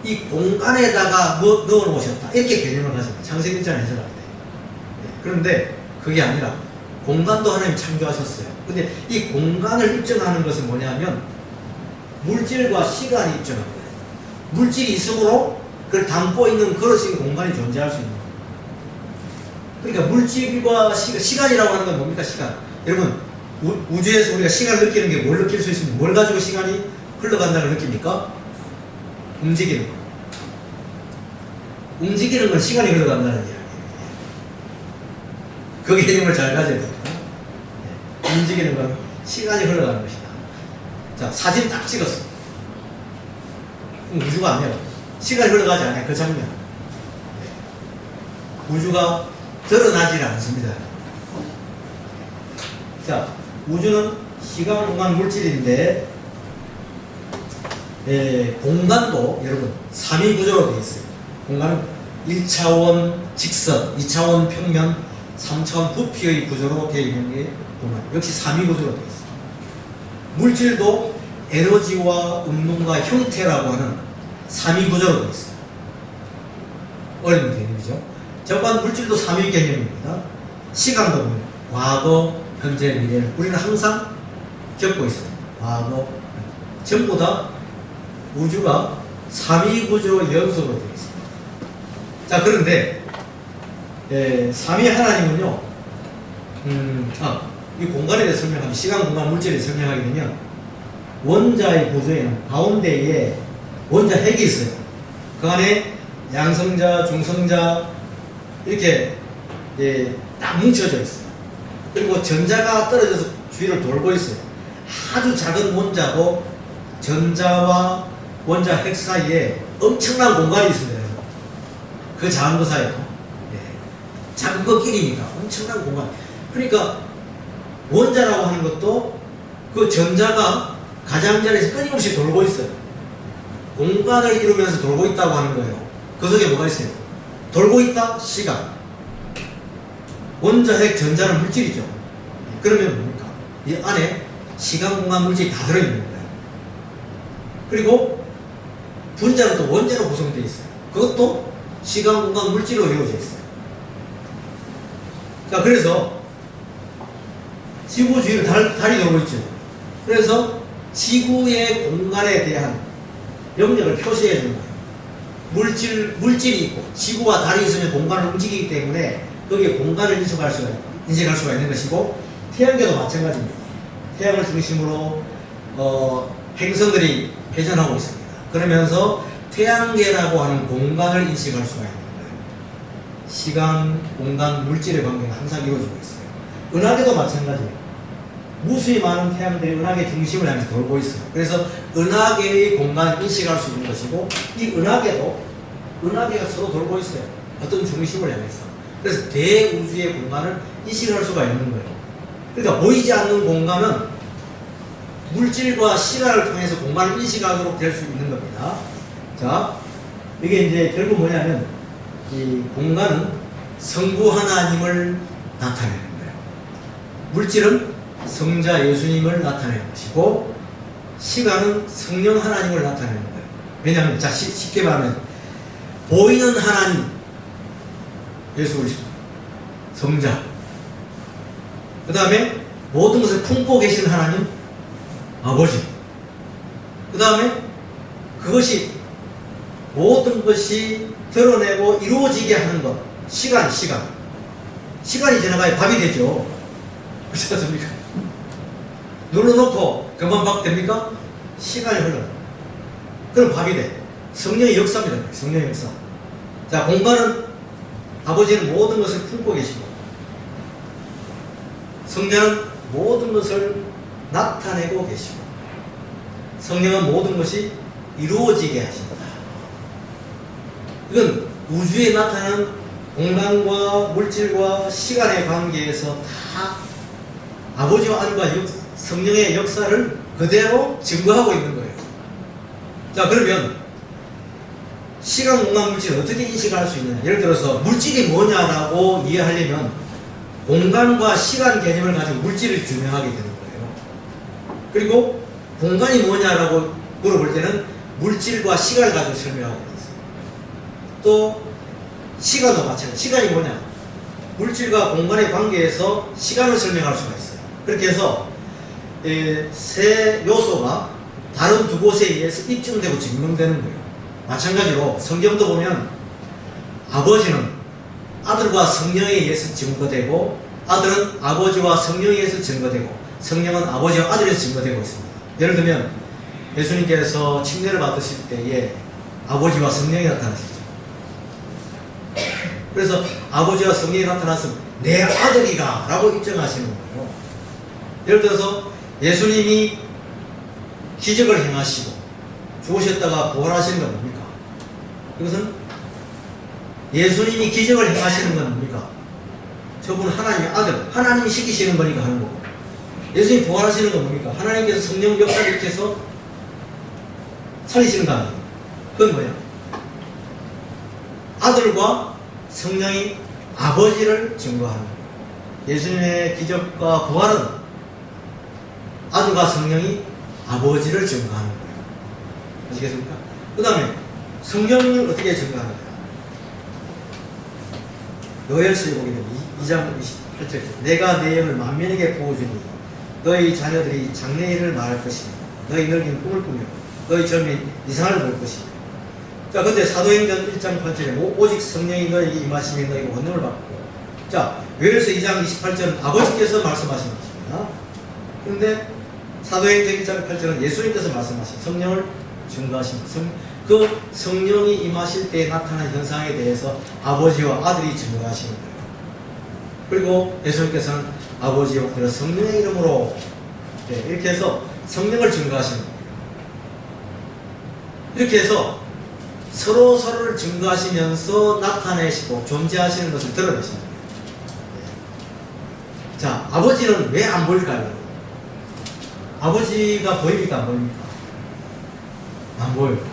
이 공간에다가 뭐 넣어 놓으셨다 이렇게 개념을 가집니다. 창세기 1장 해석할 때. 예. 그런데 그게 아니라 공간도 하나님 창조하셨어요. 근데 이 공간을 입증하는 것은 뭐냐면 물질과 시간이 입증하는 거예요. 물질이 있으므로 그걸 담고 있는 그릇인 공간이 존재할 수 있는 거예요. 그러니까 물질과 시간이라고 하는 건 뭡니까? 시간. 여러분 우주에서 우리가 시간을 느끼는 게 뭘 느낄 수 있습니까? 뭘 가지고 시간이 흘러간다는 걸 느낍니까? 움직이는 거. 움직이는 건 시간이 흘러간다는 이야기예요. 그 개념을 잘 가져야 됩니다. 움직이는 건 시간이 흘러가는 것이다. 자, 사진 딱 찍었어. 우주가 아니야. 시간이 흘러가지 않아요. 그 장면. 우주가 드러나지 않습니다. 자, 우주는 시간, 공간, 물질인데 공간도 여러분 3위 구조로 되어 있어요. 공간은 1차원 직선, 2차원 평면, 3차원 부피의 구조로 되어 있는 게 공간. 역시 3위 구조로 되어 있어요. 물질도 에너지와 운동과 형태라고 하는 3위 구조로 되어 있어요. 어려운 개념이죠. 정관 물질도 3위 개념입니다. 시간도 과거, 현재, 미래를 우리는 항상 겪고 있어요. 과거, 전부 다 우주가 3위 구조 연속으로 되어 있습니다. 자, 그런데 3위 하나님은요, 이 공간에 대해 설명하면, 시간, 공간, 물질에 대해 설명하게 되면 원자의 구조에는 가운데에 원자 핵이 있어요. 그 안에 양성자, 중성자 이렇게 딱 뭉쳐져 있어요. 그리고 전자가 떨어져서 주위를 돌고 있어요. 아주 작은 원자고 전자와 원자 핵 사이에 엄청난 공간이 있습니다. 그 작은 거 사이에 작은 것끼리니까 엄청난 공간. 그러니까 원자라고 하는 것도 그 전자가 가장자리에서 끊임없이 돌고 있어요. 공간을 이루면서 돌고 있다고 하는 거예요. 그 속에 뭐가 있어요? 돌고 있다? 시간. 원자, 핵, 전자는 물질이죠. 그러면 뭡니까? 이 안에 시간, 공간, 물질이 다 들어있는 거예요. 그리고 분자는 또 원자로 구성되어 있어요. 그것도 시간, 공간, 물질로 이루어져 있어요. 자, 그래서 지구 주위를 달이 돌고 있죠. 그래서 지구의 공간에 대한 영역을 표시해 주는 거예요. 물질이 있고 지구와 달이 있으면 공간을 움직이기 때문에 거기에 공간을 인식할 수가 있는 것이고, 태양계도 마찬가지입니다. 태양을 중심으로 행성들이 회전하고 있습니다. 그러면서 태양계라고 하는 공간을 인식할 수가 있는 거예요. 시간, 공간, 물질의 관계가 항상 이루어지고 있어요. 은하계도 마찬가지예요. 무수히 많은 태양들이 은하계 중심을 향해서 돌고 있어요. 그래서 은하계의 공간을 인식할 수 있는 것이고, 이 은하계가 서로 돌고 있어요. 어떤 중심을 향해서. 그래서 대우주의 공간을 인식할 수가 있는 거예요. 그러니까 보이지 않는 공간은 물질과 시간을 통해서 공간을 인식하도록 될 수 있는 겁니다. 자, 이게 이제 결국 뭐냐면, 이 공간은 성부 하나님을 나타내는 거예요. 물질은 성자 예수님을 나타내는 것이고, 시간은 성령 하나님을 나타내는 거예요. 왜냐하면, 자, 쉽게 말하면 보이는 하나님 예수 그리스도 성자, 그 다음에 모든 것을 품고 계신 하나님 아버지, 그 다음에 그것이 모든 것이 드러내고 이루어지게 하는 것, 시간이 지나가야 밥이 되죠. 그렇지 않습니까? 눌러놓고 그만 밥 됩니까? 시간이 흘러요. 그럼 밥이 돼. 성령의 역사입니다. 성령의 역사. 자, 공간은 아버지는 모든 것을 품고 계시고, 성자는 모든 것을 나타내고 계시고, 성령은 모든 것이 이루어지게 하신다. 이건 우주에 나타나는 공간과 물질과 시간의 관계에서 다 아버지와 아들과 성령의 역사를 그대로 증거하고 있는 거예요. 자, 그러면 시간, 공간, 물질을 어떻게 인식할 수 있느냐? 예를 들어서 물질이 뭐냐라고 이해하려면 공간과 시간 개념을 가지고 물질을 규명하게 되는 거예요. 그리고 공간이 뭐냐라고 물어볼 때는 물질과 시간을 가지고 설명하고 있어요. 또 시간도 마찬가지예요. 시간이 뭐냐? 물질과 공간의 관계에서 시간을 설명할 수가 있어요. 그렇게 해서 세 요소가 다른 두 곳에 의해서 입증되고 증명되는 거예요. 마찬가지로 성경도 보면 아버지는 아들과 성령에 의해서 증거되고, 아들은 아버지와 성령에 의해서 증거되고, 성령은 아버지와 아들에서 증거되고 있습니다. 예를 들면 예수님께서 침례를 받으실 때에 아버지와 성령이 나타나시죠. 그래서 아버지와 성령이 나타나서 내 아들이가 라고 입증하시는 거예요. 예를 들어서 예수님이 기적을 행하시고 죽으셨다가 부활하시는 건 뭡니까? 이것은 예수님이 기적을 행하시는 건 뭡니까? 저분은 하나님의 아들, 하나님이 시키시는 거니까 하는 거고, 예수님이 부활하시는 건 뭡니까? 하나님께서 성령 역사를 이렇게 해서 살리시는 거 아니에요? 그건 뭐야? 아들과 성령이 아버지를 증거하는 거예요. 예수님의 기적과 부활은 아들과 성령이 아버지를 증거하는 거예요. 아시겠습니까? 그 다음에 성령을 어떻게 증거하느냐. 요엘서에 보게 되면 2장 28절 내가 내 영을 만민에게 부어주니 너희 자녀들이 장래일을 말할 것이며 너희 늙은 꿈을 꾸며 너희 젊은 이상을 볼 것이며. 자, 근데 사도행전 1장 8절에 오직 성령이 너에게 임하시면 너희가 권능을 받고. 자, 요엘서 2장 28절은 아버지께서 말씀하시는 것입니다. 그런데 사도행전 1장 8절은 예수님께서 말씀하신 성령을 증거하십니다. 그 성령이 임하실 때 나타난 현상에 대해서 아버지와 아들이 증거하시는 거예요. 그리고 예수님께서는 아버지와 아들 성령의 이름으로 이렇게 해서 성령을 증거하시는 거예요. 이렇게 해서 서로를 증거하시면서 나타내시고 존재하시는 것을 드러내시는 거예요. 자, 아버지는 왜 안 보일까요? 아버지가 보입니까? 안 보입니까? 안 보여요.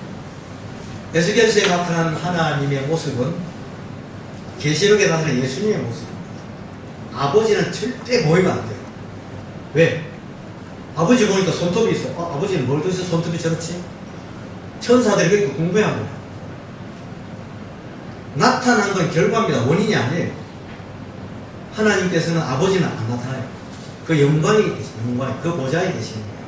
에스겔서에 나타난 하나님의 모습은 계시록에 나타난 예수님의 모습입니다. 아버지는 절대 보이면 안 돼요. 왜? 아버지 보니까 손톱이 있어. 아버지는 뭘 드셔서 손톱이 저렇지? 천사들이 그렇게 궁금해한 거야. 나타난 건 결과입니다. 원인이 아니에요. 하나님께서는 아버지는 안 나타나요. 그 영광이 계시는 영광, 그 보좌에 계시는 거예요.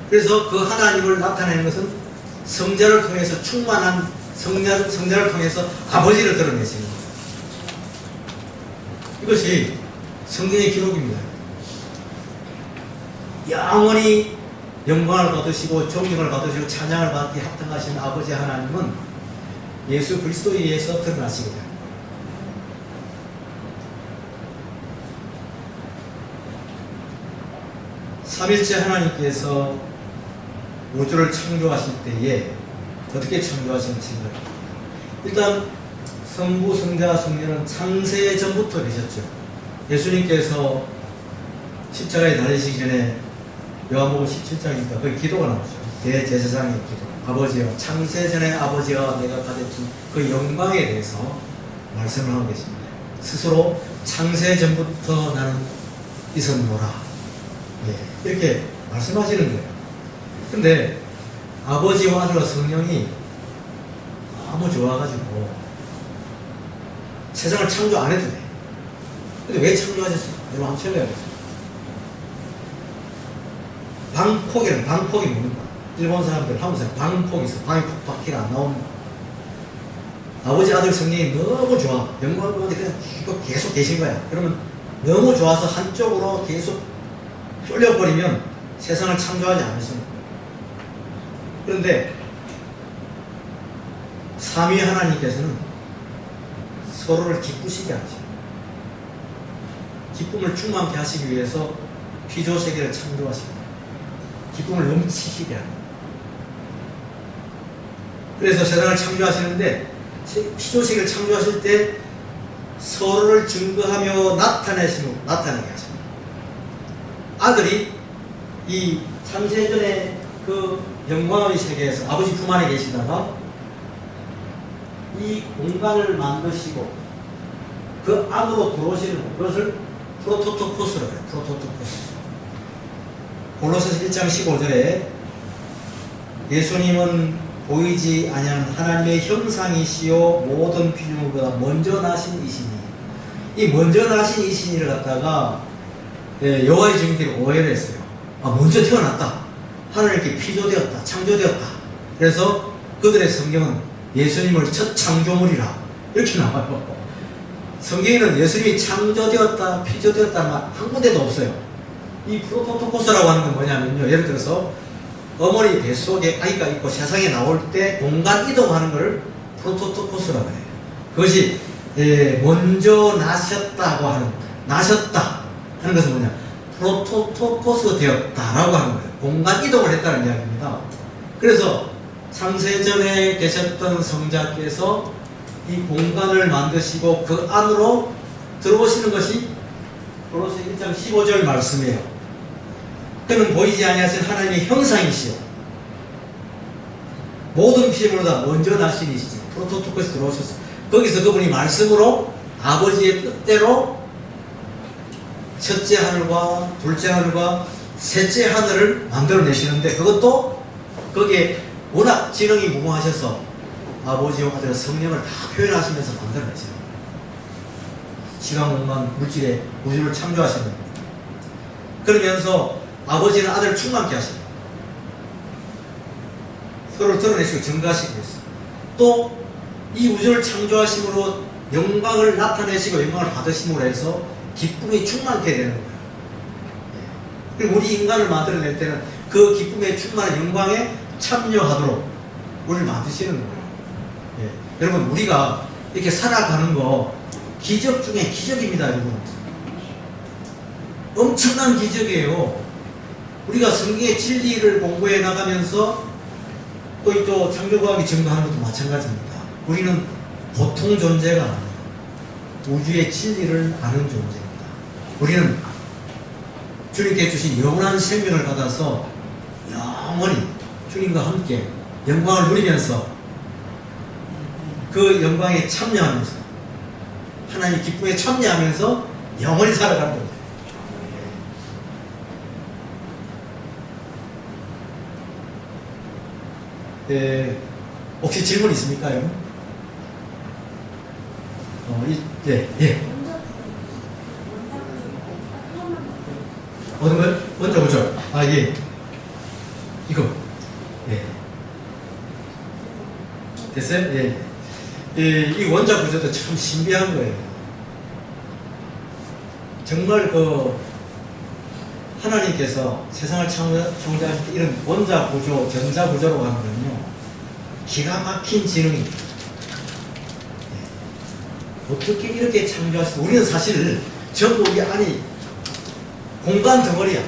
그래서 그 하나님을 나타내는 것은 성자를 통해서 충만한 성자를 통해서 아버지를 드러내시는 거예요. 이것이 성경의 기록입니다. 영원히 영광을 받으시고 존경을 받으시고 찬양을 받기 합당하신 아버지 하나님은 예수 그리스도에 의해서 드러나시게 됩니다. 삼일째 하나님께서 우주를 창조하실 때에 어떻게 창조하시는지 생각합니다. 일단 성부, 성자, 성령은 창세 전부터 계셨죠. 예수님께서 십자가에 달리시기 전에 요한복음 17장이니까 거기 기도가 나오죠. 대제사장의 기도. 아버지여, 창세 전에 아버지와 내가 가졌던 그 영광에 대해서 말씀을 하고 계십니다. 스스로 창세 전부터 나는 있었노라. 이렇게 말씀하시는 거예요. 근데 아버지와 아들과 성령이 너무 좋아가지고 세상을 창조 안 해도 돼. 근데 왜 창조하셨어요? 여러분 한번 생각해보세요. 방폭이 뭡니까? 일본 사람들, 한국 사람 방폭이 있어. 방에 밖에 안 나옵니다. 아버지, 아들, 성령이 너무 좋아. 영광을 보는데 그냥 계속 계신 거야. 그러면 너무 좋아서 한쪽으로 계속 쏠려버리면 세상을 창조하지 않으십니다. 그런데 삼위 하나님께서는 서로를 기쁘시게 하죠. 기쁨을 충만케 하시기 위해서 피조세계를 창조하십니다. 기쁨을 넘치시게 합니다. 그래서 세상을 창조하시는데 피조세계를 창조하실 때 서로를 증거하며 나타나게 하십니다. 아들이 이 창세전에 그 영광의 세계에서 아버지 품 안에 계시다가 이 공간을 만드시고 그 안으로 들어오시는 것을 프로토토코스라고 해요. 프로토토코스. 골로새서 1장 15절에 예수님은 보이지 아니하는 하나님의 형상이시요 모든 피조물보다 먼저 나신 이시니. 이 먼저 나신 이신이를 갖다가 여호와의 증인들이 오해를 했어요. 먼저 태어났다. 하나님께 피조되었다. 창조되었다. 그래서 그들의 성경은 예수님을 첫 창조물이라 이렇게 나와요. 성경에는 예수님이 창조되었다, 피조되었다 한 군데도 없어요. 이 프로토토코스라고 하는 건 뭐냐면요. 예를 들어서 어머니 뱃속에 아이가 있고 세상에 나올 때 공간 이동하는 걸 프로토토코스라고 해요. 그것이 먼저 나셨다고 하는, 나셨다 하는 것은 뭐냐, 프로토토코스 되었다라고 하는 거예요. 공간 이동을 했다는 이야기입니다. 그래서 창세전에 계셨던 성자께서 이 공간을 만드시고 그 안으로 들어오시는 것이 골로새 1장 15절 말씀이에요. 그는 보이지 아니하신 하나님의 형상이시요 모든 피조물보다 먼저 나신 이시지. 프로토토코스 들어오셨어요. 거기서 그분이 말씀으로 아버지의 뜻대로 첫째 하늘과 둘째 하늘과 셋째 하늘을 만들어내시는데, 그것도 거기에 워낙 지능이 무궁하셔서 아버지와 아들 성령을 다 표현하시면서 만들어내시는 거예요. 시간, 공간, 물질의 우주를 창조하시는 거예요. 그러면서 아버지는 아들을 충만케 하시고 서로를 드러내시고 증거하시기 위해서, 또 이 우주를 창조하심으로 영광을 나타내시고 영광을 받으심으로 해서 기쁨이 충만케 되는 거예요. 그리고 우리 인간을 만들어낼 때는 그 기쁨에 충만한 영광에 참여하도록 우리를 만드시는 거예요. 예. 여러분, 우리가 이렇게 살아가는 거 기적 중에 기적입니다, 여러분. 엄청난 기적이에요. 우리가 성경의 진리를 공부해 나가면서 또 창조과학이 증거하는 것도 마찬가지입니다. 우리는 보통 존재가 아니에요. 우주의 진리를 아는 존재입니다. 우리는 주님께 주신 영원한 생명을 받아서 영원히 주님과 함께 영광을 누리면서 그 영광에 참여하면서 하나님의 기쁨에 참여하면서 영원히 살아가는 겁니다. 혹시 질문 있습니까, 여러분? 예. 어떤 거요? 원자 구조. 예. 이거. 예. 됐어요? 예. 이 원자 구조도 참 신비한 거예요. 정말 하나님께서 세상을 창조하실 때 이런 원자 구조, 전자 구조라고 하는 거는요, 기가 막힌 지능입니다. 어떻게 이렇게 창조하시고, 우리는 사실 전부 우리 안이 공간 덩어리야.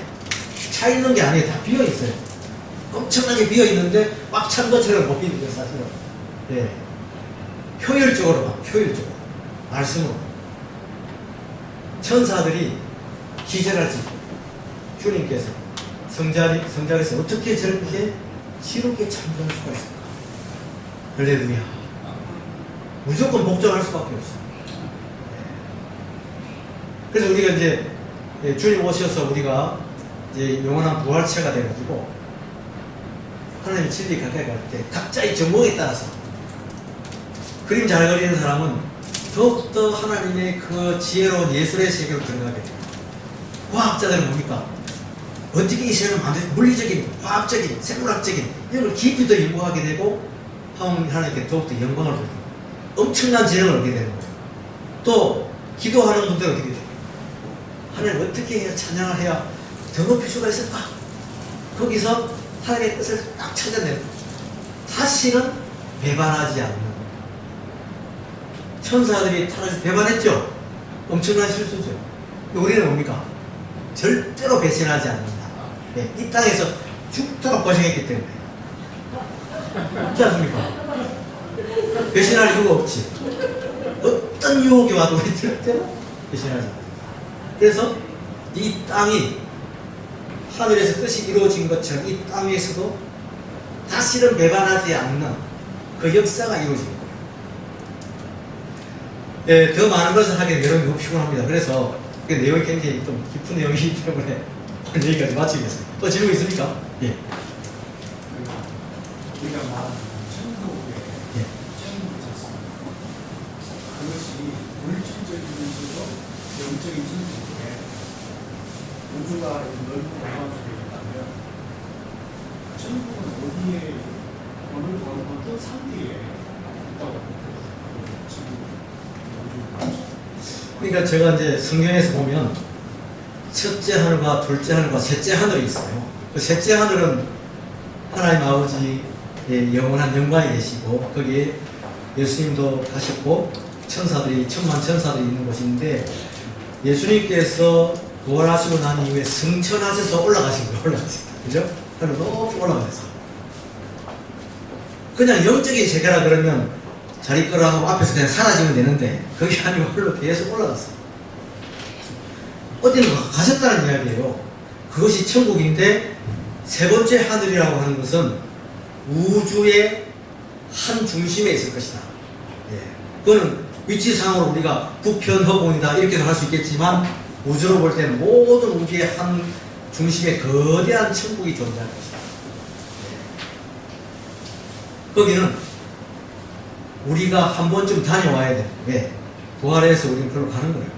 차 있는 게 아니에요. 다 비어 있어요. 엄청나게 비어 있는데 꽉 찬 것처럼 보이는 거예요, 사실은. 예. 효율적으로 효율적으로. 말씀으로. 천사들이 기절할 수 있고, 주님께서 성자에서 어떻게 저렇게 지롭게 창조할 수가 있을까? 할렐루야. 무조건 복종할 수밖에 없어요. 그래서 우리가 이제 주님 오셔서 우리가 이제 영원한 부활체가 돼가지고 하나님의 진리 가까이 갈 때 각자의 전공에 따라서 그림 잘 그리는 사람은 더욱더 하나님의 그 지혜로운 예술의 세계로 들어가게 돼요. 과학자들은 뭡니까? 어떻게 이 세상을 만들지? 물리적인, 과학적인, 생물학적인 이런 걸 깊이 더 연구하게 되고 하나님께 더욱더 영광을 돌리고 엄청난 재능을 얻게 되는 거예요. 또 기도하는 분들은 어떻게 돼요? 하나님 어떻게 해야 찬양을 해야 더 높일 수가 있을까? 거기서 하나님의 뜻을 딱 찾아내고 다시는 배반하지 않는, 천사들이 타락해서 배반했죠? 엄청난 실수죠. 우리는 뭡니까? 절대로 배신하지 않는다. 네, 이 땅에서 죽도록 고생했기 때문에. 그렇지 않습니까? 배신할 이유가 없지. 어떤 유혹이 와도 우리 절대로 배신하지 않는다. 그래서 이 땅이 하늘에서 뜻이 이루어진 것처럼 이 땅에서도 다시는 배반하지 않는 그 역사가 이루어진 거예요. 예, 더 많은 것을 하기엔 여러분이 너무 피곤합니다. 그래서 그 내용이 굉장히 좀 깊은 내용이기 때문에 오늘 여기까지 마치겠습니다. 또 질문 있습니까? 예. 우리가 말하는 천국의 천국이 있습니다. 그것이 물질적이면서도 영적인 천국에 우주가 넓은 공간 속에 있다면 천국은 어디에 어떤 상태에 있다고 그러니까 제가 이제 성경에서 보면 첫째 하늘과 둘째 하늘과 셋째 하늘이 있어요. 그 셋째 하늘은 하나님 아버지의 영원한 영광이 계시고 거기에 예수님도 가셨고 천사들이 천만 천사들이 있는 곳인데 예수님께서 부활하시고 난 이후에 승천하셔서 올라가신 거예요. 올라가셨다. 그죠? 하늘 높이 올라가셨어요. 그냥 영적인 세계라 그러면 자리 거라 하고 앞에서 그냥 사라지면 되는데 그게 아니고 홀로 계속 올라갔어요. 어디는 가셨다는 이야기예요. 그것이 천국인데 세 번째 하늘이라고 하는 것은 우주의 한 중심에 있을 것이다. 예. 그거는 위치상으로 우리가 북편 허공이다 이렇게도 할 수 있겠지만 우주로 볼 때는 모든 우주의 한 중심에 거대한 천국이 존재할 것이다. 거기는 우리가 한 번쯤 다녀와야 돼. 왜? 부활해서 우리는 그걸로 가는 거예요.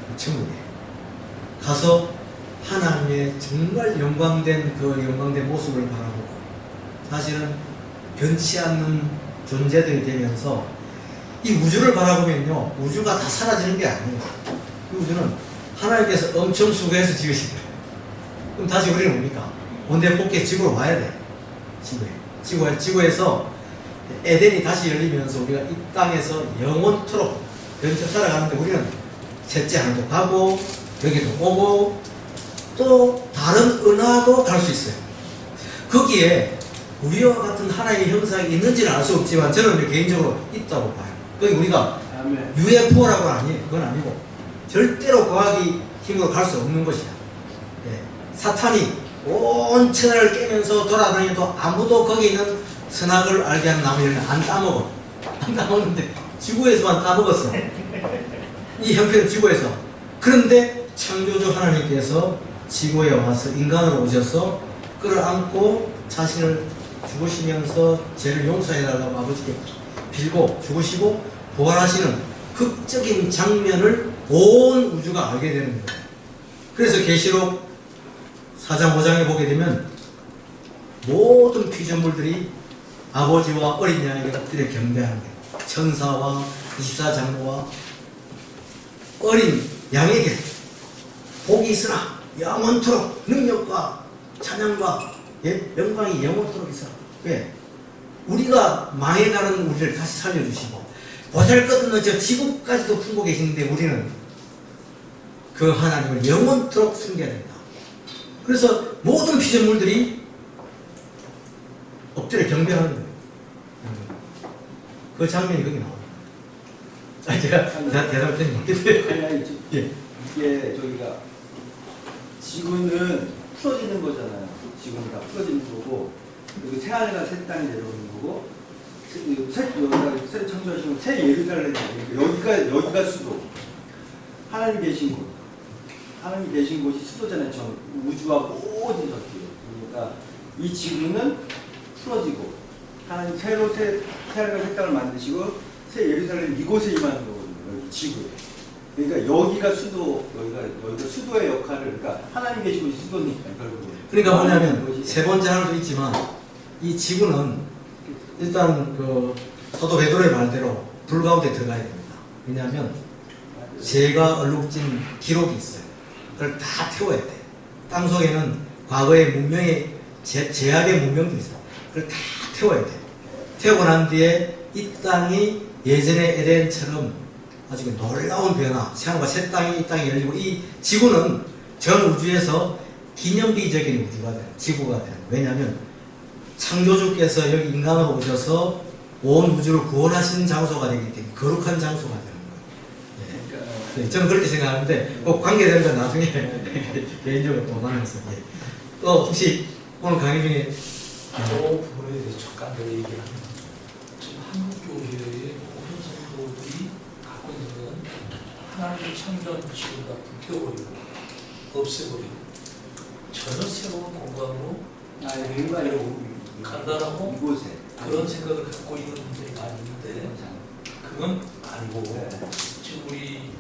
그 천국에. 가서 하나님의 정말 영광된 그 영광된 모습을 바라보고 사실은 변치 않는 존재들이 되면서 이 우주를 바라보면요. 우주가 다 사라지는 게 아니에요. 이 우주는 하나님께서 엄청 수고해서 지으신 거예요. 그럼 다시 우리는 뭡니까? 온대 복귀 지구로 와야 돼. 지구에서 에덴이 다시 열리면서 우리가 이 땅에서 영원토록 연속 살아가는데 우리는 셋째 하늘도 가고 여기도 오고 또 다른 은하도 갈 수 있어요. 거기에 우리와 같은 하나님의 형상이 있는지는 알 수 없지만 저는 개인적으로 있다고 봐요. 거기 우리가 UFO라고는 아니에요. 그건 아니고 절대로 과학이 힘으로 갈 수 없는 것이야. 사탄이 온 천하를 깨면서 돌아다녀도 아무도 거기 있는 선악을 알게 하는 나무 열매 안 따먹어. 안 따먹는데 지구에서만 따먹었어. 이 형편은 지구에서. 그런데 창조주 하나님께서 지구에 와서 인간으로 오셔서 끌어안고 자신을 죽으시면서 죄를 용서해달라고 아버지께 빌고 죽으시고 부활하시는 극적인 장면을 온 우주가 알게 되는 거예요. 그래서 계시록 4장 5장에 보게 되면 모든 피조물들이 아버지와 어린 양에게 엎드려 경배하는 거예요. 천사와 24장로와 어린 양에게 복이 있으나 영원토록 능력과 찬양과 영광이 영원토록 있어. 왜? 우리가 망해가는 우리를 다시 살려주시고 보잘것없는 저 지구까지도 품고 계시는데 우리는 그 하나님을 영원토록 섬겨야 된다. 그래서 모든 피조물들이 엎드려 경배하는 거예요. 그 장면이 거기 나와요. 제가 대답을 했는데 이게 저기가 지구는 풀어지는 거잖아요. 지구는 다 풀어지는 거고 그리고 새 하늘과 새 땅이 내려오는 거고 새 창조하시면 새 예루살렘이 여기가 수도. 하나님 계신 곳. 하나님 계신 곳이 수도잖아요. 전 우주와 모든 것들이. 그러니까 이 지구는 풀어지고 하나님 새로 새 하늘과 새 땅을 만드시고 새 예루살렘 이곳에 임하는 거거든요. 여기 지구에. 그러니까 여기가 수도, 여기가 수도의 역할을, 그러니까 하나님 계신 곳이 수도니까 결국은. 그러니까 뭐냐면 세 번째 하나도 있지만 이 지구는 일단 그 사도 베드로의 말대로 불 가운데 들어가야 됩니다. 왜냐하면 죄가 얼룩진 기록이 있어요. 그걸 다 태워야 돼. 땅 속에는 과거의 문명의 제약의 문명도 있어요. 그걸 다 태워야 돼. 태우고 난 뒤에 이 땅이 예전의 에덴처럼 아주 놀라운 변화, 새하늘과 새 땅이 이 땅이 열리고 이 지구는 전 우주에서 기념비적인 우주가 돼요. 지구가 돼요. 왜냐하면 창조주께서 여기 인간으로 오셔서 온 우주를 구원하신 장소가 되기 때문에 거룩한 장소가 되는 거예요. 네. 저는 그렇게 생각하는데 꼭 관계되는 건 나중에 개인적으로 또 나눠서 또 혹시 오늘 강의 중에 저 부분에 대해서 잠깐 더 얘기하면 지금 한국교회의 모든 성도들이 갖고 있는 하나님의 창조한 지구가 불태워버리고 없애버리고 전혀 새로운 공간으로 간다라고 이곳에 그런 생각을 갖고 있는 분들이 많이 있는데 그건 아니고 지금 우리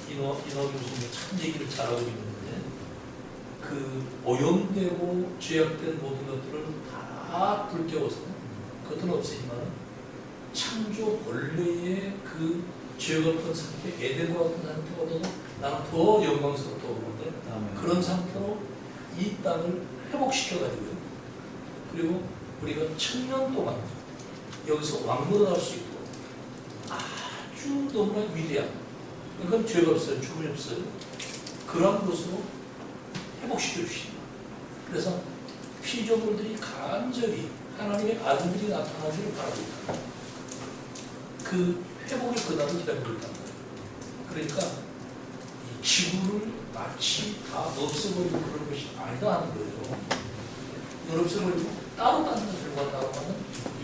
인호 교수님이 참 얘기를 잘하고 있는데 그 오염되고 죄악된 모든 것들을 다 불태워서 그것들은 없애지만 창조 원래의 그 죄가 없던 상태, 에덴과 같은 상태보다도 나는 더 영광스럽다고 보는데 그런 상태로 이 땅을 회복시켜가지고요. 그리고 우리가 1000년 동안 여기서 왕노릇 할 수 있고 아주 너무나 위대한, 그건 죄가 없어요. 죽음이 없어요. 그런 것으로 회복시켜 주십니다. 그래서 피조물들이 간절히 하나님의 아들들이 나타나기를 바라고 있다. 그 회복의 그날을 기다리고 있단 말이에요. 그러니까 이 지구를 마치 다 없애버리고 그런 것이 아니다 하는 거예요. 없애버리고 따로 다니는 결과다라고 하는 이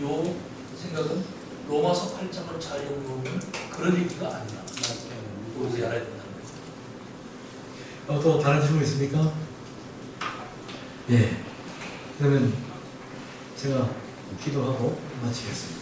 생각은 로마서 8장을 잘 읽어보면 그런 얘기가 아니야. 우리 알아야 된다는 거예요. 또 다른 질문 있습니까? 예. 그러면 제가 기도하고 마치겠습니다.